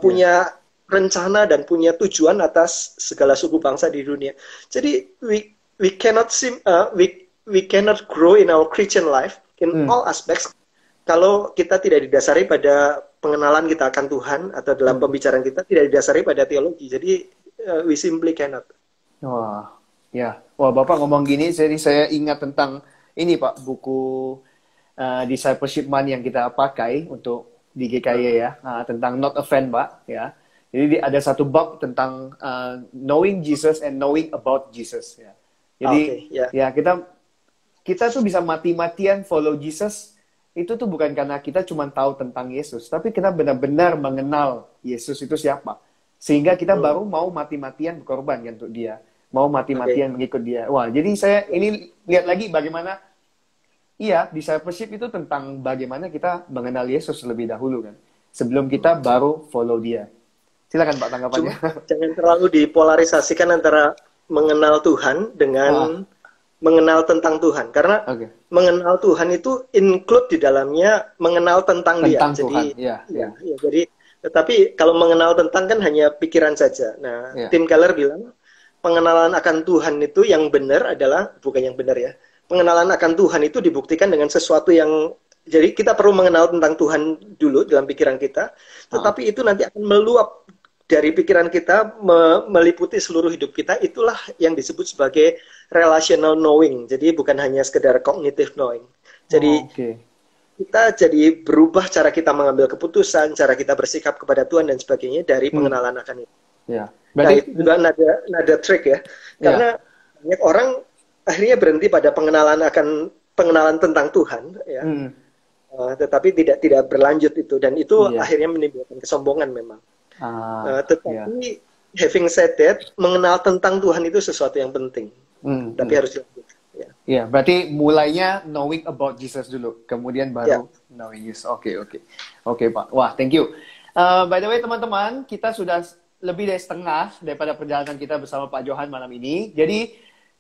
Speaker 2: punya rencana dan punya tujuan atas segala suku bangsa di dunia. Jadi we cannot grow in our Christian life in all aspects kalau kita tidak didasari pada pengenalan kita akan Tuhan atau dalam pembicaraan kita tidak didasari pada teologi. Jadi we simply cannot.
Speaker 1: Wah, Bapak ngomong gini, jadi saya ingat tentang ini Pak, buku Discipleship Man yang kita pakai untuk di GKY ya, tentang not offend Pak ya. Jadi ada satu bab tentang knowing Jesus and knowing about Jesus ya. Jadi kita tuh bisa mati-matian follow Jesus itu tuh bukan karena kita cuma tahu tentang Yesus, tapi kita benar-benar mengenal Yesus itu siapa. Sehingga kita baru mau mati-matian berkorban kan untuk dia, mau mati-matian mengikut dia. Wah, jadi saya ini lihat lagi bagaimana discipleship itu tentang bagaimana kita mengenal Yesus lebih dahulu kan, sebelum kita baru follow dia. Silakan Pak tanggapannya.
Speaker 2: Jangan terlalu dipolarisasikan antara mengenal Tuhan dengan mengenal tentang Tuhan. Karena mengenal Tuhan itu include di dalamnya mengenal tentang Dia.
Speaker 1: Tuhan.
Speaker 2: Jadi Tetapi kalau mengenal tentang kan hanya pikiran saja. Nah,
Speaker 1: Ya.
Speaker 2: Tim Keller bilang pengenalan akan Tuhan itu yang benar adalah bukan yang benar ya. Pengenalan akan Tuhan itu dibuktikan dengan sesuatu yang jadi kita perlu mengenal tentang Tuhan dulu dalam pikiran kita, tetapi itu nanti akan meluap dari pikiran kita meliputi seluruh hidup kita. Itulah yang disebut sebagai relational knowing. Jadi bukan hanya sekedar cognitive knowing. Jadi kita jadi berubah cara kita mengambil keputusan, cara kita bersikap kepada Tuhan dan sebagainya dari pengenalan akan itu.
Speaker 1: Ya.
Speaker 2: Berarti, nah itu juga nada trik ya, karena banyak orang akhirnya berhenti pada pengenalan tentang Tuhan, ya, tetapi tidak berlanjut itu, dan itu akhirnya menimbulkan kesombongan memang. Tetapi having said that, mengenal tentang Tuhan itu sesuatu yang penting, tapi harus dilanjut.
Speaker 1: Ya, berarti mulainya knowing about Jesus dulu, kemudian baru knowing Jesus. Oke, Pak. Wah, thank you. By the way, teman-teman, kita sudah lebih dari setengah daripada perjalanan kita bersama Pak Johan malam ini. Jadi,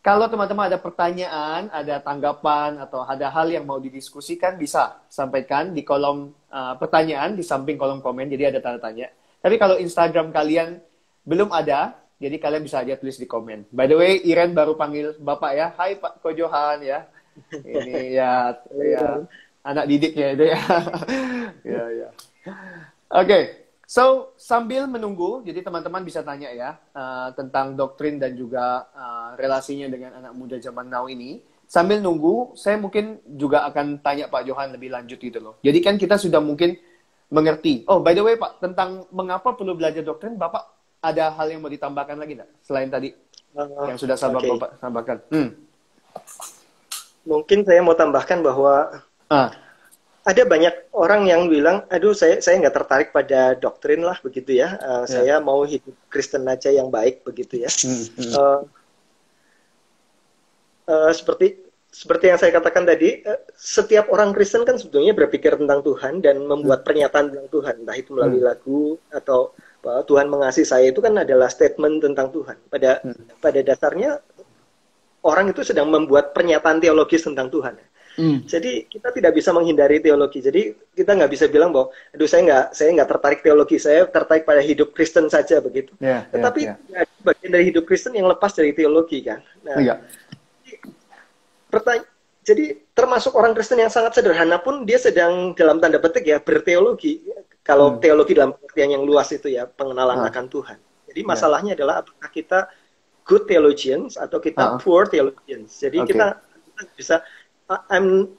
Speaker 1: kalau teman-teman ada pertanyaan, ada tanggapan, atau ada hal yang mau didiskusikan, bisa sampaikan di kolom pertanyaan, di samping kolom komen, jadi ada tanda tanya. Tapi kalau Instagram kalian belum ada, jadi kalian bisa aja tulis di komen. By the way, Iren baru panggil Bapak ya. Hai Pak Ko Johan ya. Ini ya anak didiknya itu ya. ya. Oke. So, sambil menunggu, jadi teman-teman bisa tanya ya tentang doktrin dan juga relasinya dengan anak muda zaman now ini. Sambil nunggu, saya mungkin juga akan tanya Pak Johan lebih lanjut gitu loh. Jadi kan kita sudah mungkin mengerti. Oh, by the way Pak, tentang mengapa perlu belajar doktrin, Bapak ada hal yang mau ditambahkan lagi nggak? Selain tadi yang sudah Bapak tambahkan. Mungkin
Speaker 2: saya mau tambahkan bahwa ada banyak orang yang bilang, aduh saya nggak tertarik pada doktrin lah begitu ya. Saya mau hidup Kristen aja yang baik begitu ya. Seperti yang saya katakan tadi, setiap orang Kristen kan sebetulnya berpikir tentang Tuhan dan membuat pernyataan tentang Tuhan, entah itu melalui lagu atau Tuhan mengasihi saya, itu kan adalah statement tentang Tuhan. Pada dasarnya orang itu sedang membuat pernyataan teologis tentang Tuhan. Jadi kita tidak bisa menghindari teologi. Jadi kita nggak bisa bilang bahwa, aduh saya nggak tertarik teologi, saya tertarik pada hidup Kristen saja begitu. Tetapi ada bagian dari hidup Kristen yang lepas dari teologi kan. Nah, jadi termasuk orang Kristen yang sangat sederhana pun dia sedang dalam tanda petik ya berteologi. Kalau teologi dalam pengertian yang luas itu ya, pengenalan akan Tuhan. Jadi masalahnya adalah apakah kita good theologians atau kita poor theologians. Jadi kita bisa I'm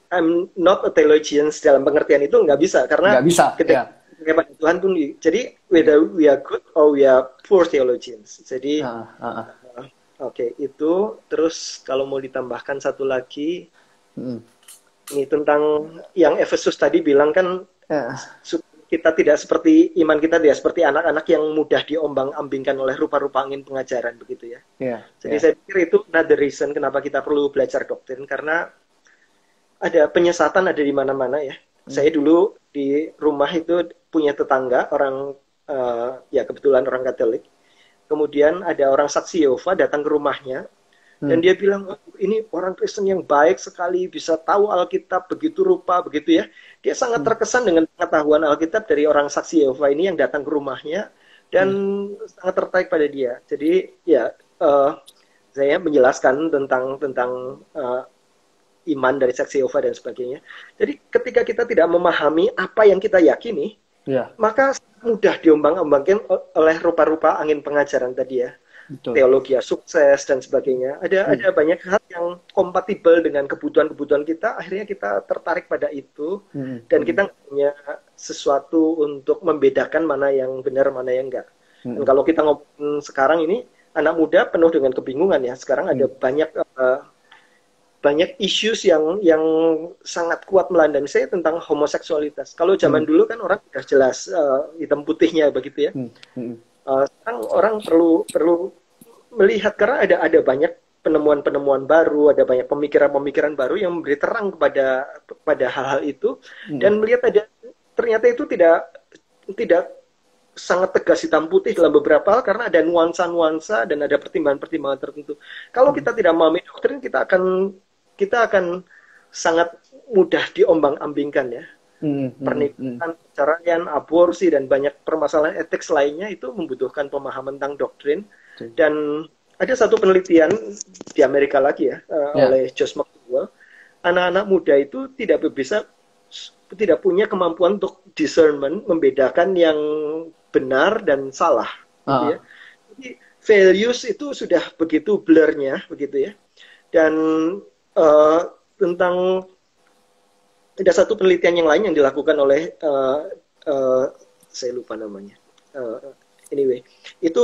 Speaker 2: not a theologian dalam pengertian itu nggak bisa, karena ketika pada Tuhan pun jadi whether we are good or we are poor theologians. Jadi itu terus kalau mau ditambahkan satu lagi ini tentang yang Efesus tadi bilang kan kita tidak seperti iman kita tidak seperti anak-anak yang mudah diombang-ambingkan oleh rupa-rupa angin pengajaran begitu ya. Jadi saya pikir itu another reason kenapa kita perlu belajar doktrin, karena ada penyesatan ada di mana-mana ya. Saya dulu di rumah itu punya tetangga orang ya kebetulan orang Katolik. Kemudian ada orang saksi Yehova datang ke rumahnya dan dia bilang, ini orang Kristen yang baik sekali, bisa tahu Alkitab begitu rupa begitu ya. Dia sangat terkesan dengan pengetahuan Alkitab dari orang saksi Yehova ini yang datang ke rumahnya dan sangat tertarik pada dia. Jadi ya saya menjelaskan tentang iman dari saksi Yehova dan sebagainya. Jadi ketika kita tidak memahami apa yang kita yakini, maka mudah diombang-ambangkan oleh rupa-rupa angin pengajaran tadi ya. Teologi sukses dan sebagainya. Ada banyak hal yang kompatibel dengan kebutuhan-kebutuhan kita, akhirnya kita tertarik pada itu dan kita punya sesuatu untuk membedakan mana yang benar, mana yang enggak. Dan kalau kita ngomong sekarang ini, anak muda penuh dengan kebingungan ya. Sekarang ada banyak issues yang sangat kuat melanda saya tentang homoseksualitas. Kalau zaman dulu kan orang sudah jelas hitam putihnya begitu ya. Sekarang orang perlu melihat karena ada banyak penemuan-penemuan baru, ada banyak pemikiran-pemikiran baru yang memberi terang pada hal-hal itu dan melihat ternyata itu tidak sangat tegas hitam putih dalam beberapa hal karena ada nuansa-nuansa dan ada pertimbangan-pertimbangan tertentu. Kalau kita tidak memahami doktrin, kita akan sangat mudah diombang-ambingkan ya. pernikahan, perceraian, aborsi, dan banyak permasalahan etik lainnya itu membutuhkan pemahaman tentang doktrin. Dan ada satu penelitian di Amerika lagi ya, oleh Josh McDowell, anak-anak muda itu tidak punya kemampuan untuk discernment, membedakan yang benar dan salah, gitu ya. Jadi values itu sudah begitu blurnya, begitu ya. Dan tentang ada satu penelitian yang lain yang dilakukan oleh saya lupa namanya. Anyway, itu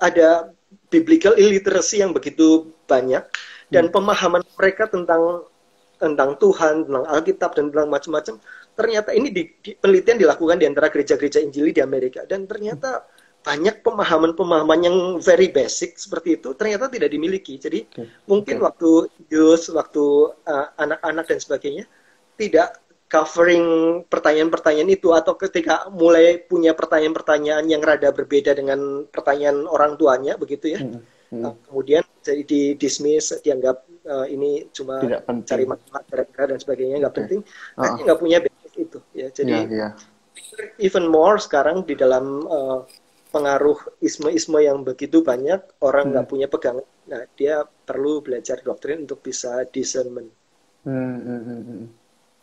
Speaker 2: ada biblical illiteracy yang begitu banyak dan pemahaman mereka tentang Tuhan, tentang Alkitab dan tentang macam-macam. Ternyata ini penelitian dilakukan di antara gereja-gereja Injili di Amerika dan ternyata banyak pemahaman-pemahaman yang very basic seperti itu ternyata tidak dimiliki. Jadi mungkin waktu youth, waktu anak-anak dan sebagainya tidak covering pertanyaan-pertanyaan itu, atau ketika mulai punya pertanyaan-pertanyaan yang rada berbeda dengan pertanyaan orang tuanya begitu ya. Kemudian jadi di-dismiss, dianggap ini cuma cari masalah dan sebagainya, nggak penting. Hanya nggak punya basic itu ya. Jadi even more sekarang di dalam pengaruh isme-isme yang begitu banyak, orang nggak punya pegangan. Nah, dia perlu belajar doktrin untuk bisa discernment.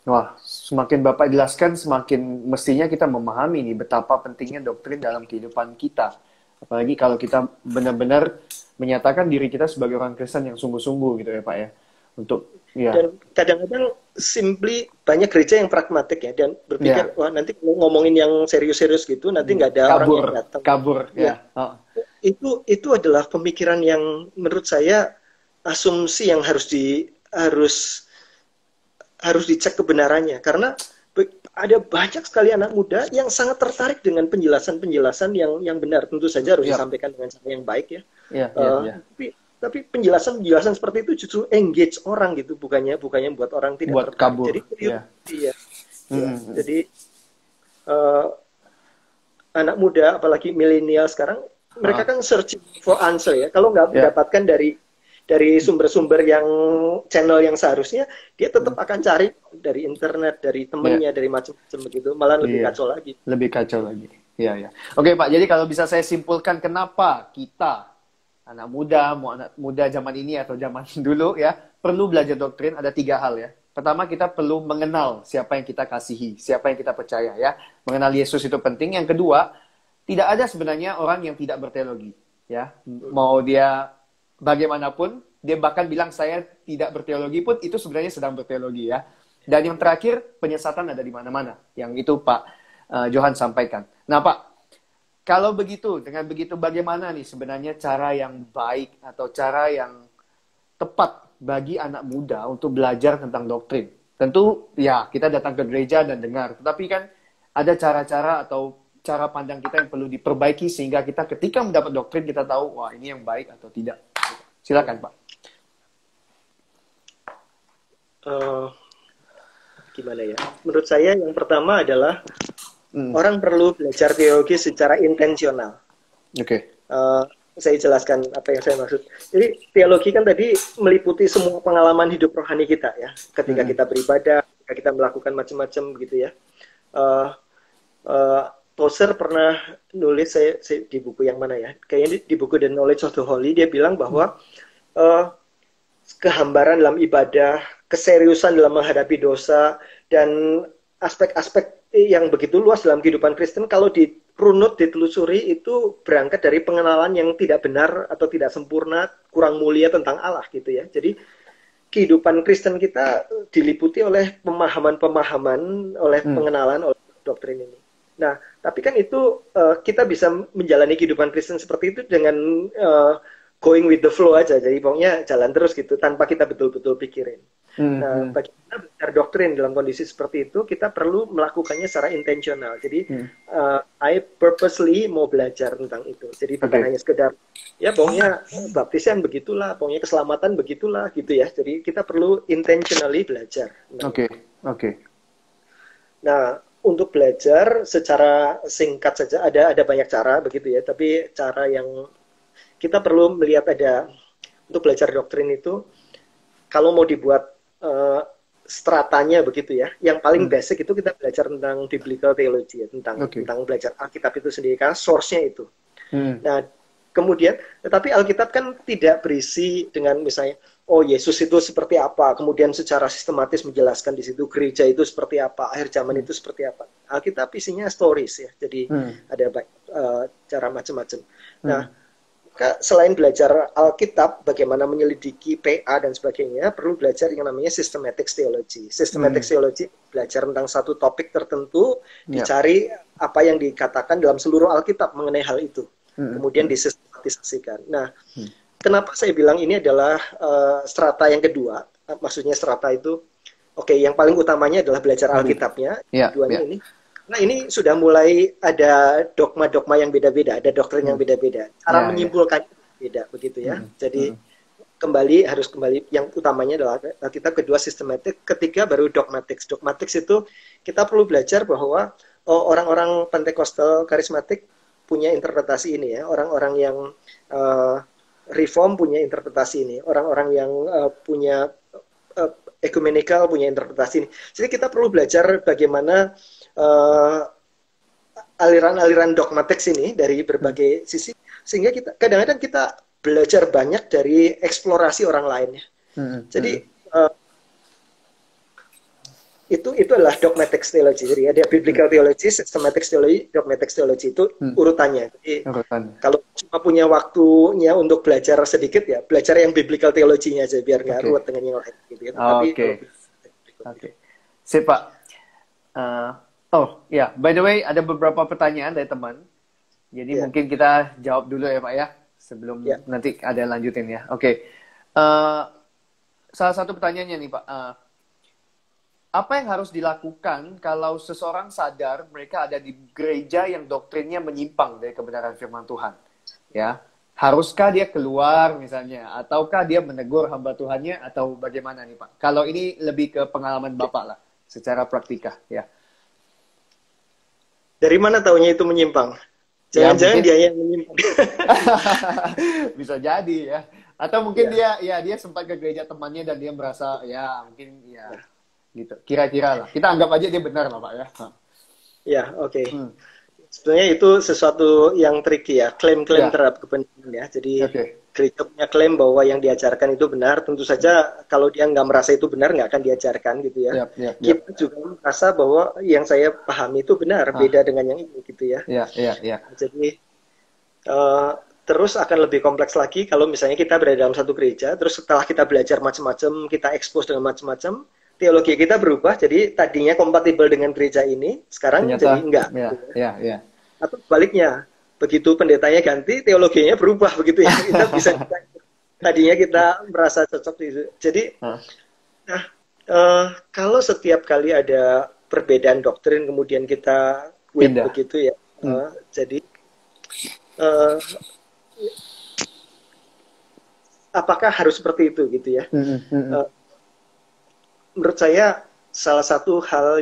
Speaker 1: Wah, semakin Bapak jelaskan, semakin mestinya kita memahami nih betapa pentingnya doktrin dalam kehidupan kita. Apalagi kalau kita benar-benar menyatakan diri kita sebagai orang Kristen yang sungguh-sungguh gitu ya Pak ya.
Speaker 2: Dan kadang-kadang simply banyak gereja yang pragmatik ya, dan berpikir wah nanti ngomongin yang serius-serius gitu nanti nggak ada orang yang datang.
Speaker 1: Kabur.
Speaker 2: Itu adalah pemikiran yang menurut saya asumsi yang harus dicek kebenarannya, karena ada banyak sekali anak muda yang sangat tertarik dengan penjelasan-penjelasan yang benar. Tentu saja harus disampaikan dengan cara yang baik ya. Tapi penjelasan seperti itu justru engage orang gitu, bukannya buat orang tidak tertarik.
Speaker 1: Kabur.
Speaker 2: Jadi jadi anak muda apalagi milenial sekarang mereka kan searching for answer ya. Kalau nggak mendapatkan dari sumber-sumber yang channel yang seharusnya, dia tetap akan cari dari internet, dari temennya, dari macam-macam begitu, malah lebih kacau lagi.
Speaker 1: Lebih kacau lagi. Iya. Oke Pak, jadi kalau bisa saya simpulkan kenapa kita anak muda, mau anak muda zaman ini atau zaman dulu ya, perlu belajar doktrin, ada 3 hal ya. Pertama, kita perlu mengenal siapa yang kita kasihi, siapa yang kita percaya ya. Mengenal Yesus itu penting. Yang kedua, tidak ada sebenarnya orang yang tidak berteologi ya. Mau dia bagaimanapun, dia bahkan bilang saya tidak berteologi pun itu sebenarnya sedang berteologi ya. Dan yang terakhir, penyesatan ada di mana-mana. Yang itu Pak Johan sampaikan. Nah Pak, kalau begitu, dengan begitu bagaimana nih sebenarnya cara yang baik atau cara yang tepat bagi anak muda untuk belajar tentang doktrin? Tentu ya kita datang ke gereja dan dengar, tetapi kan ada cara-cara atau cara pandang kita yang perlu diperbaiki sehingga kita ketika mendapat doktrin kita tahu wah ini yang baik atau tidak. Silakan Pak.
Speaker 2: Gimana ya? Menurut saya yang pertama adalah orang perlu belajar teologi secara intensional. Saya jelaskan apa yang saya maksud. Jadi teologi kan tadi meliputi semua pengalaman hidup rohani kita ya. Ketika kita beribadah, ketika kita melakukan macam-macam begitu ya. Tozer pernah nulis saya di buku yang mana ya? Kayaknya di buku The Knowledge of the Holy dia bilang bahwa kehambaran dalam ibadah, keseriusan dalam menghadapi dosa, dan aspek-aspek yang begitu luas dalam kehidupan Kristen kalau dirunut, ditelusuri itu berangkat dari pengenalan yang tidak benar atau tidak sempurna, kurang mulia tentang Allah gitu ya. Jadi kehidupan Kristen kita diliputi oleh pemahaman-pemahaman, oleh pengenalan, oleh doktrin ini. Nah, tapi kan itu kita bisa menjalani kehidupan Kristen seperti itu dengan going with the flow aja. Jadi pokoknya jalan terus gitu tanpa kita betul-betul pikirin. Nah, bagaimana belajar doktrin dalam kondisi seperti itu, kita perlu melakukannya secara intensional. Jadi I purposely mau belajar tentang itu. Jadi bukan hanya sekedar ya pokoknya baptisan begitulah, pokoknya keselamatan begitulah gitu ya. Jadi kita perlu intentionally belajar. Nah, untuk belajar secara singkat saja ada banyak cara begitu ya, tapi cara yang kita perlu melihat ada untuk belajar doktrin itu, kalau mau dibuat stratanya begitu ya. Yang paling basic itu kita belajar tentang biblical theology ya, tentang belajar Alkitab itu sendiri karena source-nya itu. Nah, kemudian tetapi Alkitab kan tidak berisi dengan misalnya oh Yesus itu seperti apa, kemudian secara sistematis menjelaskan di situ gereja itu seperti apa, akhir zaman itu seperti apa. Alkitab isinya stories ya. Jadi ada cara macam-macam. Nah, selain belajar Alkitab, bagaimana menyelidiki PA dan sebagainya, perlu belajar yang namanya systematic theology. Systematic theology belajar tentang satu topik tertentu, dicari apa yang dikatakan dalam seluruh Alkitab mengenai hal itu, kemudian disistematisasikan. Nah, kenapa saya bilang ini adalah strata yang kedua? Maksudnya strata itu, yang paling utamanya adalah belajar Alkitabnya, keduanya ini. Nah, ini sudah mulai ada dogma-dogma yang beda-beda, ada doktrin yang beda-beda. Cara menyimpulkan beda, begitu ya. Jadi, harus kembali, yang utamanya adalah kita kedua sistematik, ketiga baru dogmatics. Dogmatics itu kita perlu belajar bahwa orang-orang Pentekostal karismatik punya interpretasi ini ya. Orang-orang yang reform punya interpretasi ini. Orang-orang yang punya ekumenikal punya interpretasi ini. Jadi kita perlu belajar bagaimana aliran-aliran dogmatik ini dari berbagai sisi, sehingga kita kadang-kadang kita belajar banyak dari eksplorasi orang lain ya. Jadi itu adalah dogmatic theology. Jadi ada biblical theology, systematic theology, dogmatic theology itu urutannya. Jadi kalau cuma punya waktunya untuk belajar sedikit ya, belajar yang biblical theology-nya aja biar nggak ruwet dengan yang lain gitu ya.
Speaker 1: Oke. Sip, Pak. By the way, ada beberapa pertanyaan dari teman. Jadi mungkin kita jawab dulu ya Pak ya, sebelum nanti ada lanjutin ya. Salah satu pertanyaannya nih Pak, apa yang harus dilakukan kalau seseorang sadar mereka ada di gereja yang doktrinnya menyimpang dari kebenaran firman Tuhan? Ya, haruskah dia keluar misalnya, ataukah dia menegur hamba Tuhannya, atau bagaimana nih Pak? Kalau ini lebih ke pengalaman Bapak lah, secara praktika ya.
Speaker 2: Dari mana taunya itu menyimpang? Jangan-jangan dia yang menyimpang.
Speaker 1: Bisa jadi ya. Atau mungkin dia sempat ke gereja temannya dan dia merasa mungkin gitu. Kira-kira lah. Kita anggap aja dia benar lah Pak ya.
Speaker 2: Ya, oke. Sebenarnya itu sesuatu yang tricky ya, klaim-klaim terhadap kebenaran ya. Jadi gereja punya klaim bahwa yang diajarkan itu benar. Tentu saja kalau dia nggak merasa itu benar, nggak akan diajarkan gitu ya. Kita juga merasa bahwa yang saya pahami itu benar, beda dengan yang ini gitu ya. Jadi terus akan lebih kompleks lagi kalau misalnya kita berada dalam satu gereja, terus setelah kita belajar macam-macam, kita expose dengan macam-macam, teologi kita berubah, jadi tadinya kompatibel dengan gereja ini, sekarang ternyata, jadi enggak. Atau sebaliknya, begitu pendetanya ganti, teologinya berubah begitu ya. Kita bisa tadinya kita merasa cocok di situ. Jadi, kalau setiap kali ada perbedaan doktrin, kemudian kita quit begitu ya. Jadi, apakah harus seperti itu gitu ya? Menurut saya salah satu hal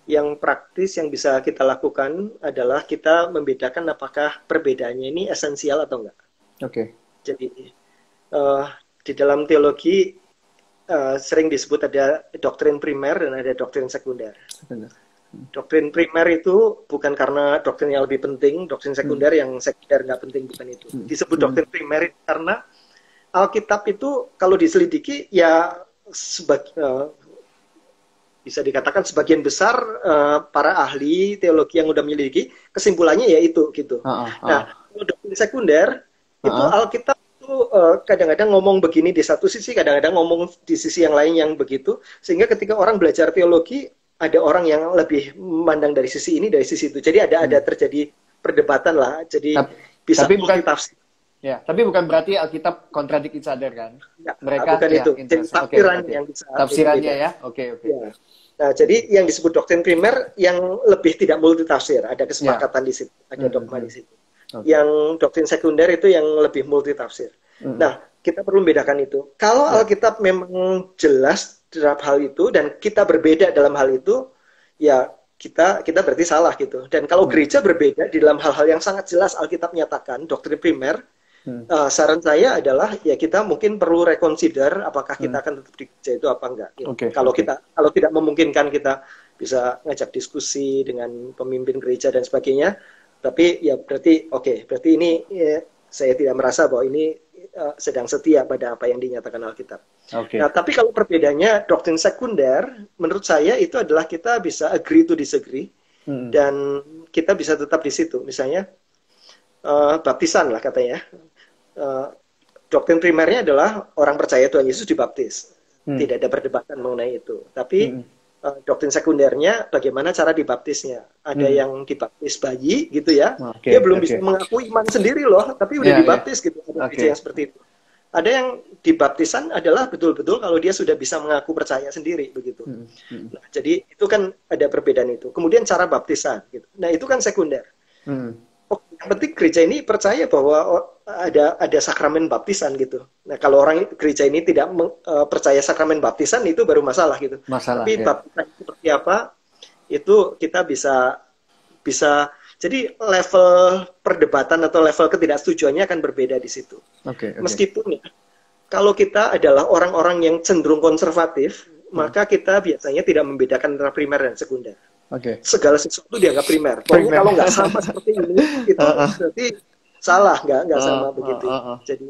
Speaker 2: yang praktis yang bisa kita lakukan adalah kita membedakan apakah perbedaannya ini esensial atau enggak. Jadi di dalam teologi sering disebut ada doktrin primer dan ada doktrin sekunder. Doktrin primer itu bukan karena doktrin yang lebih penting, doktrin sekunder yang sekunder nggak penting, bukan itu. Disebut doktrin primer karena Alkitab itu kalau diselidiki ya bisa dikatakan sebagian besar para ahli teologi yang udah menyelidiki kesimpulannya ya itu gitu. Nah, kalau doktrin sekunder itu Alkitab itu kadang-kadang ngomong begini di satu sisi, kadang-kadang ngomong di sisi yang lain yang begitu, sehingga ketika orang belajar teologi ada orang yang lebih memandang dari sisi ini, dari sisi itu. Jadi ada terjadi perdebatan lah. Jadi bisa multitafsir.
Speaker 1: Ya, tapi bukan berarti Alkitab contradict each other kan?
Speaker 2: Ya, mereka bukan itu. Jadi tafsiran yang bisa.
Speaker 1: Tafsirannya ya, oke.
Speaker 2: Ya. Nah, jadi yang disebut doktrin primer yang lebih tidak multitafsir, ada kesepakatan di situ, ada dogma di situ. Yang doktrin sekunder itu yang lebih multitafsir. Nah, kita perlu membedakan itu. Kalau Alkitab memang jelas dalam hal itu dan kita berbeda dalam hal itu, ya kita berarti salah gitu. Dan kalau gereja berbeda di dalam hal-hal yang sangat jelas Alkitab nyatakan doktrin primer, Saran saya adalah ya kita mungkin perlu reconsider apakah kita akan tetap di gereja itu apa enggak. Gitu. Kalau tidak memungkinkan kita bisa ngajak diskusi dengan pemimpin gereja dan sebagainya. Tapi ya berarti berarti ini saya tidak merasa bahwa ini sedang setia pada apa yang dinyatakan Alkitab. Nah, tapi kalau perbedaannya doktrin sekunder, menurut saya itu adalah kita bisa agree to disagree dan kita bisa tetap di situ. Misalnya baptisan lah katanya. Doktrin primernya adalah orang percaya Tuhan Yesus dibaptis. Tidak ada perdebatan mengenai itu. Tapi doktrin sekundernya bagaimana cara dibaptisnya. Ada yang dibaptis bayi gitu ya. Dia belum bisa mengakui iman sendiri loh, tapi udah dibaptis gitu. Ada yang seperti itu. Ada yang dibaptisan adalah betul-betul kalau dia sudah bisa mengaku percaya sendiri begitu. Nah, jadi itu kan ada perbedaan itu. Kemudian cara baptisan gitu. Nah, itu kan sekunder. Yang penting gereja ini percaya bahwa ada sakramen baptisan gitu. Nah, kalau orang gereja ini tidak percaya sakramen baptisan itu baru masalah gitu. Tapi baptisan seperti apa itu kita bisa jadi level perdebatan atau level ketidaksetujuannya akan berbeda di situ. Meskipun ya, kalau kita adalah orang-orang yang cenderung konservatif, maka kita biasanya tidak membedakan antara primer dan sekunder. Segala sesuatu dianggap primer. Pokoknya kalau nggak sama seperti ini, itu berarti salah, nggak sama begitu. Jadi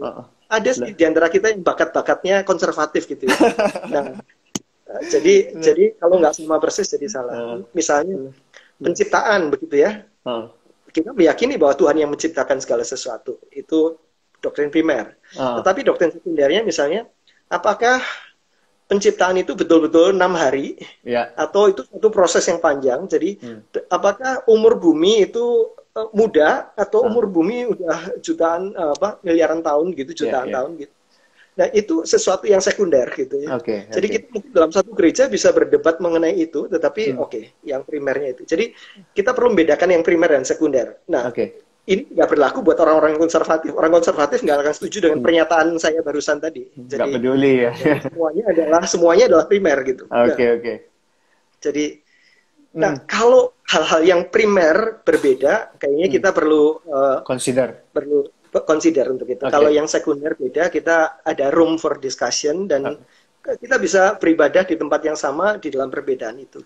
Speaker 2: ada sih di antara kita yang bakat-bakatnya konservatif gitu ya. Nah, jadi kalau nggak sama persis jadi salah. Misalnya penciptaan begitu ya. Kita meyakini bahwa Tuhan yang menciptakan segala sesuatu. Itu doktrin primer. Tetapi doktrin sekundernya misalnya, apakah penciptaan itu betul-betul 6 hari atau itu satu proses yang panjang. Jadi apakah umur bumi itu muda atau umur bumi udah jutaan miliaran tahun gitu, jutaan tahun gitu. Nah, itu sesuatu yang sekunder gitu ya. Jadi kita mungkin dalam satu gereja bisa berdebat mengenai itu, tetapi yang primernya itu. Jadi kita perlu membedakan yang primer dan sekunder. Nah, ini nggak berlaku buat orang-orang konservatif. Orang konservatif nggak akan setuju dengan pernyataan saya barusan tadi. Jadi
Speaker 1: nggak peduli ya.
Speaker 2: semuanya adalah primer gitu. Jadi, nah kalau hal-hal yang primer berbeda, kayaknya kita perlu consider untuk itu. Kalau yang sekunder beda, kita ada room for discussion dan kita bisa beribadah di tempat yang sama di dalam perbedaan itu.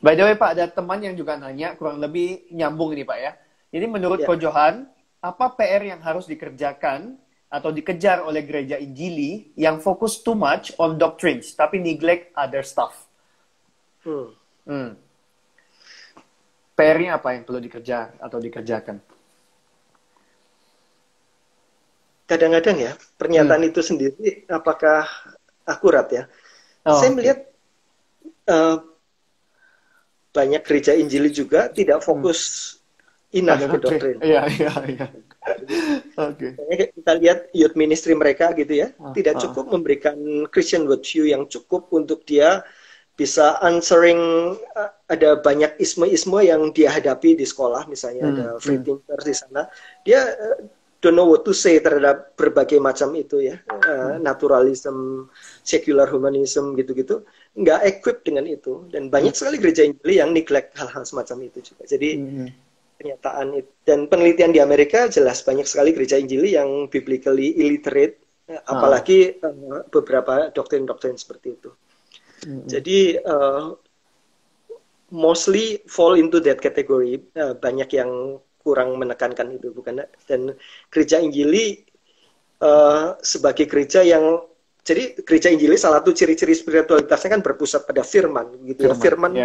Speaker 1: By the way Pak, ada teman yang juga nanya kurang lebih nyambung ini Pak ya. Jadi menurut Ko Johan, apa PR yang harus dikerjakan atau dikejar oleh gereja Injili yang fokus too much on doctrines tapi neglect other stuff? PR-nya apa yang perlu dikerjakan?
Speaker 2: Kadang-kadang ya, pernyataan itu sendiri apakah akurat ya? Saya melihat banyak gereja Injili juga tidak fokus enough ke doktrin. Kita lihat youth ministry mereka gitu ya, tidak cukup memberikan Christian worldview yang cukup untuk dia bisa answering ada banyak isme-isme yang dia hadapi di sekolah, misalnya ada free thinkers di sana. Dia don't know what to say terhadap berbagai macam itu ya, naturalism, secular humanism gitu-gitu, nggak equip dengan itu. Dan banyak sekali gereja Injili yang neglect hal-hal semacam itu juga. Jadi pernyataan itu. Dan penelitian di Amerika jelas banyak sekali gereja Injili yang biblically illiterate, apalagi beberapa doktrin-doktrin seperti itu. Jadi mostly fall into that category. Banyak yang kurang menekankan itu, bukan? Dan gereja Injili sebagai gereja yang, jadi gereja Injili salah satu ciri-ciri spiritualitasnya kan berpusat pada firman, gitu ya. Firman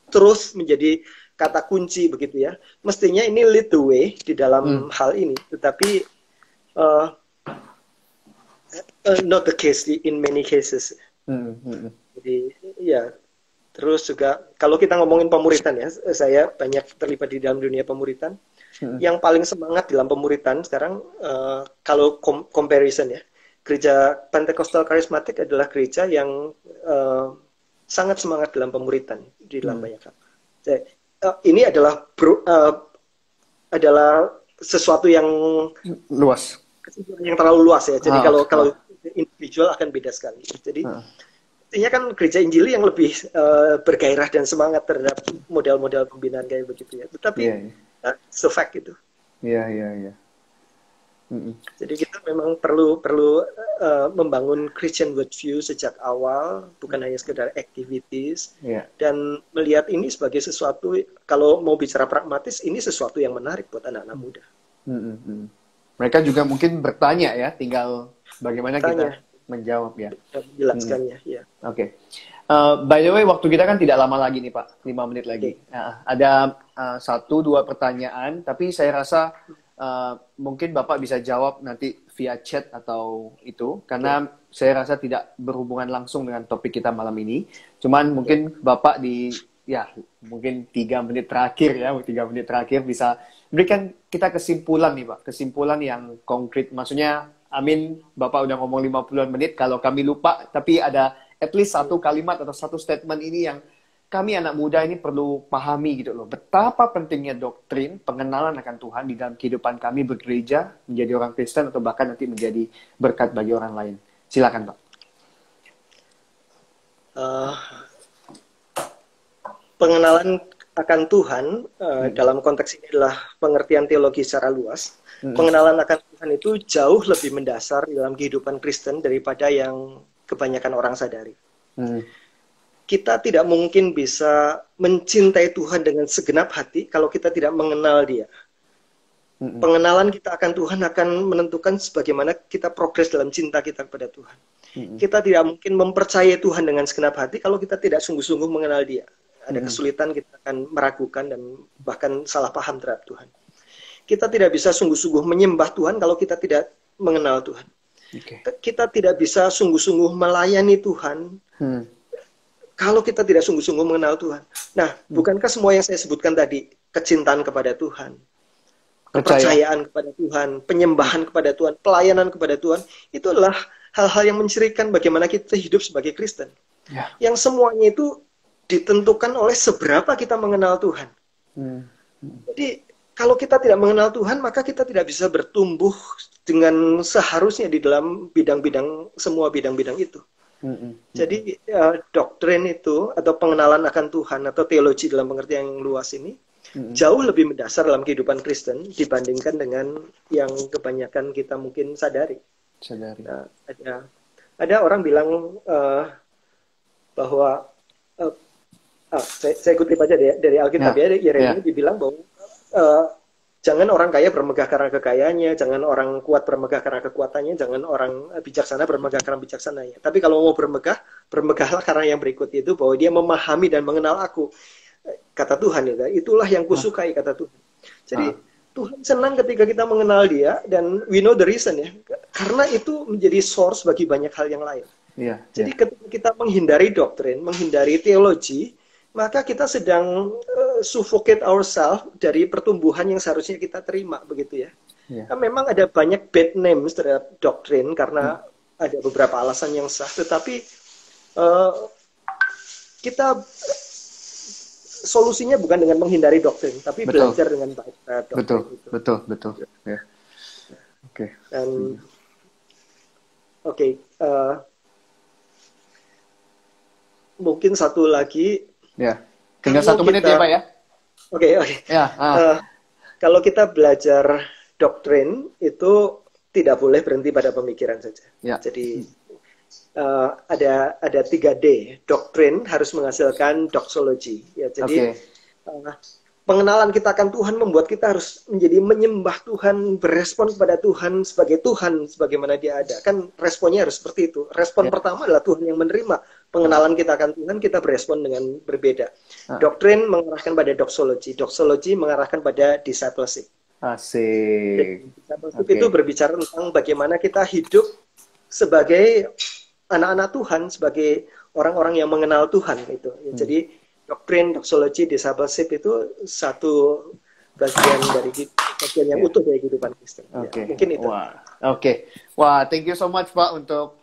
Speaker 2: terus menjadi kata kunci begitu ya. Mestinya ini lead the way di dalam hal ini, tetapi not the case in many cases. Jadi ya. Terus juga kalau kita ngomongin pemuritan ya, saya banyak terlibat di dalam dunia pemuritan. Yang paling semangat dalam pemuritan sekarang, kalau comparison ya, gereja Pentakosta Karismatik adalah gereja yang sangat semangat dalam pemuritan di dalam banyak hal. Ini adalah sesuatu yang
Speaker 1: luas,
Speaker 2: yang terlalu luas ya. Jadi kalau individual akan beda sekali. Jadi artinya kan gereja Injili yang lebih bergairah dan semangat terhadap model-model pembinaan kayak begitu ya. Tetapi so fact gitu.
Speaker 1: Iya.
Speaker 2: Jadi kita memang perlu membangun Christian worldview sejak awal, bukan hanya sekedar activities, dan melihat ini sebagai sesuatu, kalau mau bicara pragmatis, ini sesuatu yang menarik buat anak-anak muda.
Speaker 1: Mereka juga mungkin bertanya ya, tinggal bagaimana kita menjawab ya.
Speaker 2: Menjelaskannya, ya.
Speaker 1: Oke. By the way, waktu kita kan tidak lama lagi nih Pak, 5 menit lagi. Ada 1-2 pertanyaan, tapi saya rasa mungkin Bapak bisa jawab nanti via chat atau itu, karena saya rasa tidak berhubungan langsung dengan topik kita malam ini. Cuman mungkin Bapak mungkin 3 menit terakhir ya, 3 menit terakhir bisa berikan kita kesimpulan nih Pak, kesimpulan yang konkret. Maksudnya, Bapak udah ngomong 50-an menit, kalau kami lupa, tapi ada at least 1 kalimat atau 1 statement ini yang kami anak muda ini perlu pahami gitu loh. Betapa pentingnya doktrin, pengenalan akan Tuhan di dalam kehidupan kami bergereja, menjadi orang Kristen, atau bahkan nanti menjadi berkat bagi orang lain. Silakan Pak.
Speaker 2: Pengenalan akan Tuhan dalam konteks ini adalah pengertian teologi secara luas. Pengenalan akan Tuhan itu jauh lebih mendasar dalam kehidupan Kristen daripada yang kebanyakan orang sadari. Kita tidak mungkin bisa mencintai Tuhan dengan segenap hati kalau kita tidak mengenal Dia. Pengenalan kita akan Tuhan akan menentukan sebagaimana kita progres dalam cinta kita kepada Tuhan. Kita tidak mungkin mempercayai Tuhan dengan segenap hati kalau kita tidak sungguh-sungguh mengenal Dia. Ada kesulitan, kita akan meragukan dan bahkan salah paham terhadap Tuhan. Kita tidak bisa sungguh-sungguh menyembah Tuhan kalau kita tidak mengenal Tuhan. Kita tidak bisa sungguh-sungguh melayani Tuhan kalau kita tidak sungguh-sungguh mengenal Tuhan. Nah, bukankah semua yang saya sebutkan tadi, kecintaan kepada Tuhan, kepercayaan kepada Tuhan, penyembahan kepada Tuhan, pelayanan kepada Tuhan, itu adalah hal-hal yang mencirikan bagaimana kita hidup sebagai Kristen. Yang semuanya itu ditentukan oleh seberapa kita mengenal Tuhan. Jadi, kalau kita tidak mengenal Tuhan, maka kita tidak bisa bertumbuh dengan seharusnya di dalam semua bidang-bidang itu. Jadi doktrin itu atau pengenalan akan Tuhan atau teologi dalam pengertian yang luas ini jauh lebih mendasar dalam kehidupan Kristen dibandingkan dengan yang kebanyakan kita mungkin sadari. Nah, ada orang bilang bahwa saya kutip aja dari Alkitab ya, Yeremia dibilang bahwa jangan orang kaya bermegah karena kekayaannya, jangan orang kuat bermegah karena kekuatannya, jangan orang bijaksana bermegah karena bijaksananya. Tapi kalau mau bermegah, bermegahlah karena yang berikut itu, bahwa dia memahami dan mengenal aku. Kata Tuhan, itulah yang kusukai, kata Tuhan. Jadi Tuhan senang ketika kita mengenal Dia, dan we know the reason ya, karena itu menjadi source bagi banyak hal yang lain. Jadi ketika kita menghindari doktrin, menghindari teologi, maka kita sedang suffocate ourselves dari pertumbuhan yang seharusnya kita terima, begitu ya. Nah, memang ada banyak bad names terhadap doktrin karena ada beberapa alasan yang sah, tetapi kita solusinya bukan dengan menghindari doktrin, tapi belajar dengan baik terhadap doktrin. Betul.
Speaker 1: Ya.
Speaker 2: Mungkin satu lagi.
Speaker 1: Tinggal 1 menit ya Pak ya.
Speaker 2: Oke. Kalau kita belajar doktrin itu tidak boleh berhenti pada pemikiran saja. Jadi ada 3D. Doktrin harus menghasilkan doxology. Ya, jadi pengenalan kita akan Tuhan membuat kita harus menjadi menyembah Tuhan, berespon kepada Tuhan sebagaimana Dia ada. Kan responnya harus seperti itu. Respon pertama adalah Tuhan yang menerima. Pengenalan kita akan Tuhan, kita berespon dengan berbeda. Doktrin mengarahkan pada doxology. Doxology mengarahkan pada discipleship.
Speaker 1: Asik.
Speaker 2: Discipleship itu berbicara tentang bagaimana kita hidup sebagai anak-anak Tuhan, sebagai orang-orang yang mengenal Tuhan. Itu. Jadi doktrin, doxology, discipleship itu satu bagian yang utuh dari kehidupan Kristen. Mungkin itu.
Speaker 1: Wah, thank you so much Pak untuk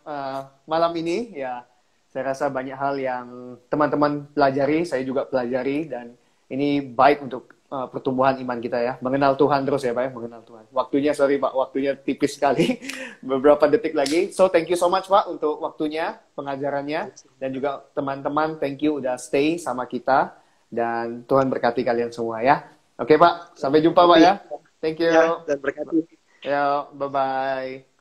Speaker 1: malam ini. Ya, saya rasa banyak hal yang teman-teman pelajari, saya juga pelajari, dan ini baik untuk pertumbuhan iman kita ya. Mengenal Tuhan terus ya Pak ya, mengenal Tuhan. Waktunya tipis sekali. Beberapa detik lagi. So, thank you so much Pak untuk waktunya, pengajarannya, dan juga teman-teman, thank you udah stay sama kita, dan Tuhan berkati kalian semua ya. Oke Pak, sampai jumpa Pak ya. Thank you.
Speaker 2: Ya, dan berkati.
Speaker 1: Ya, bye-bye.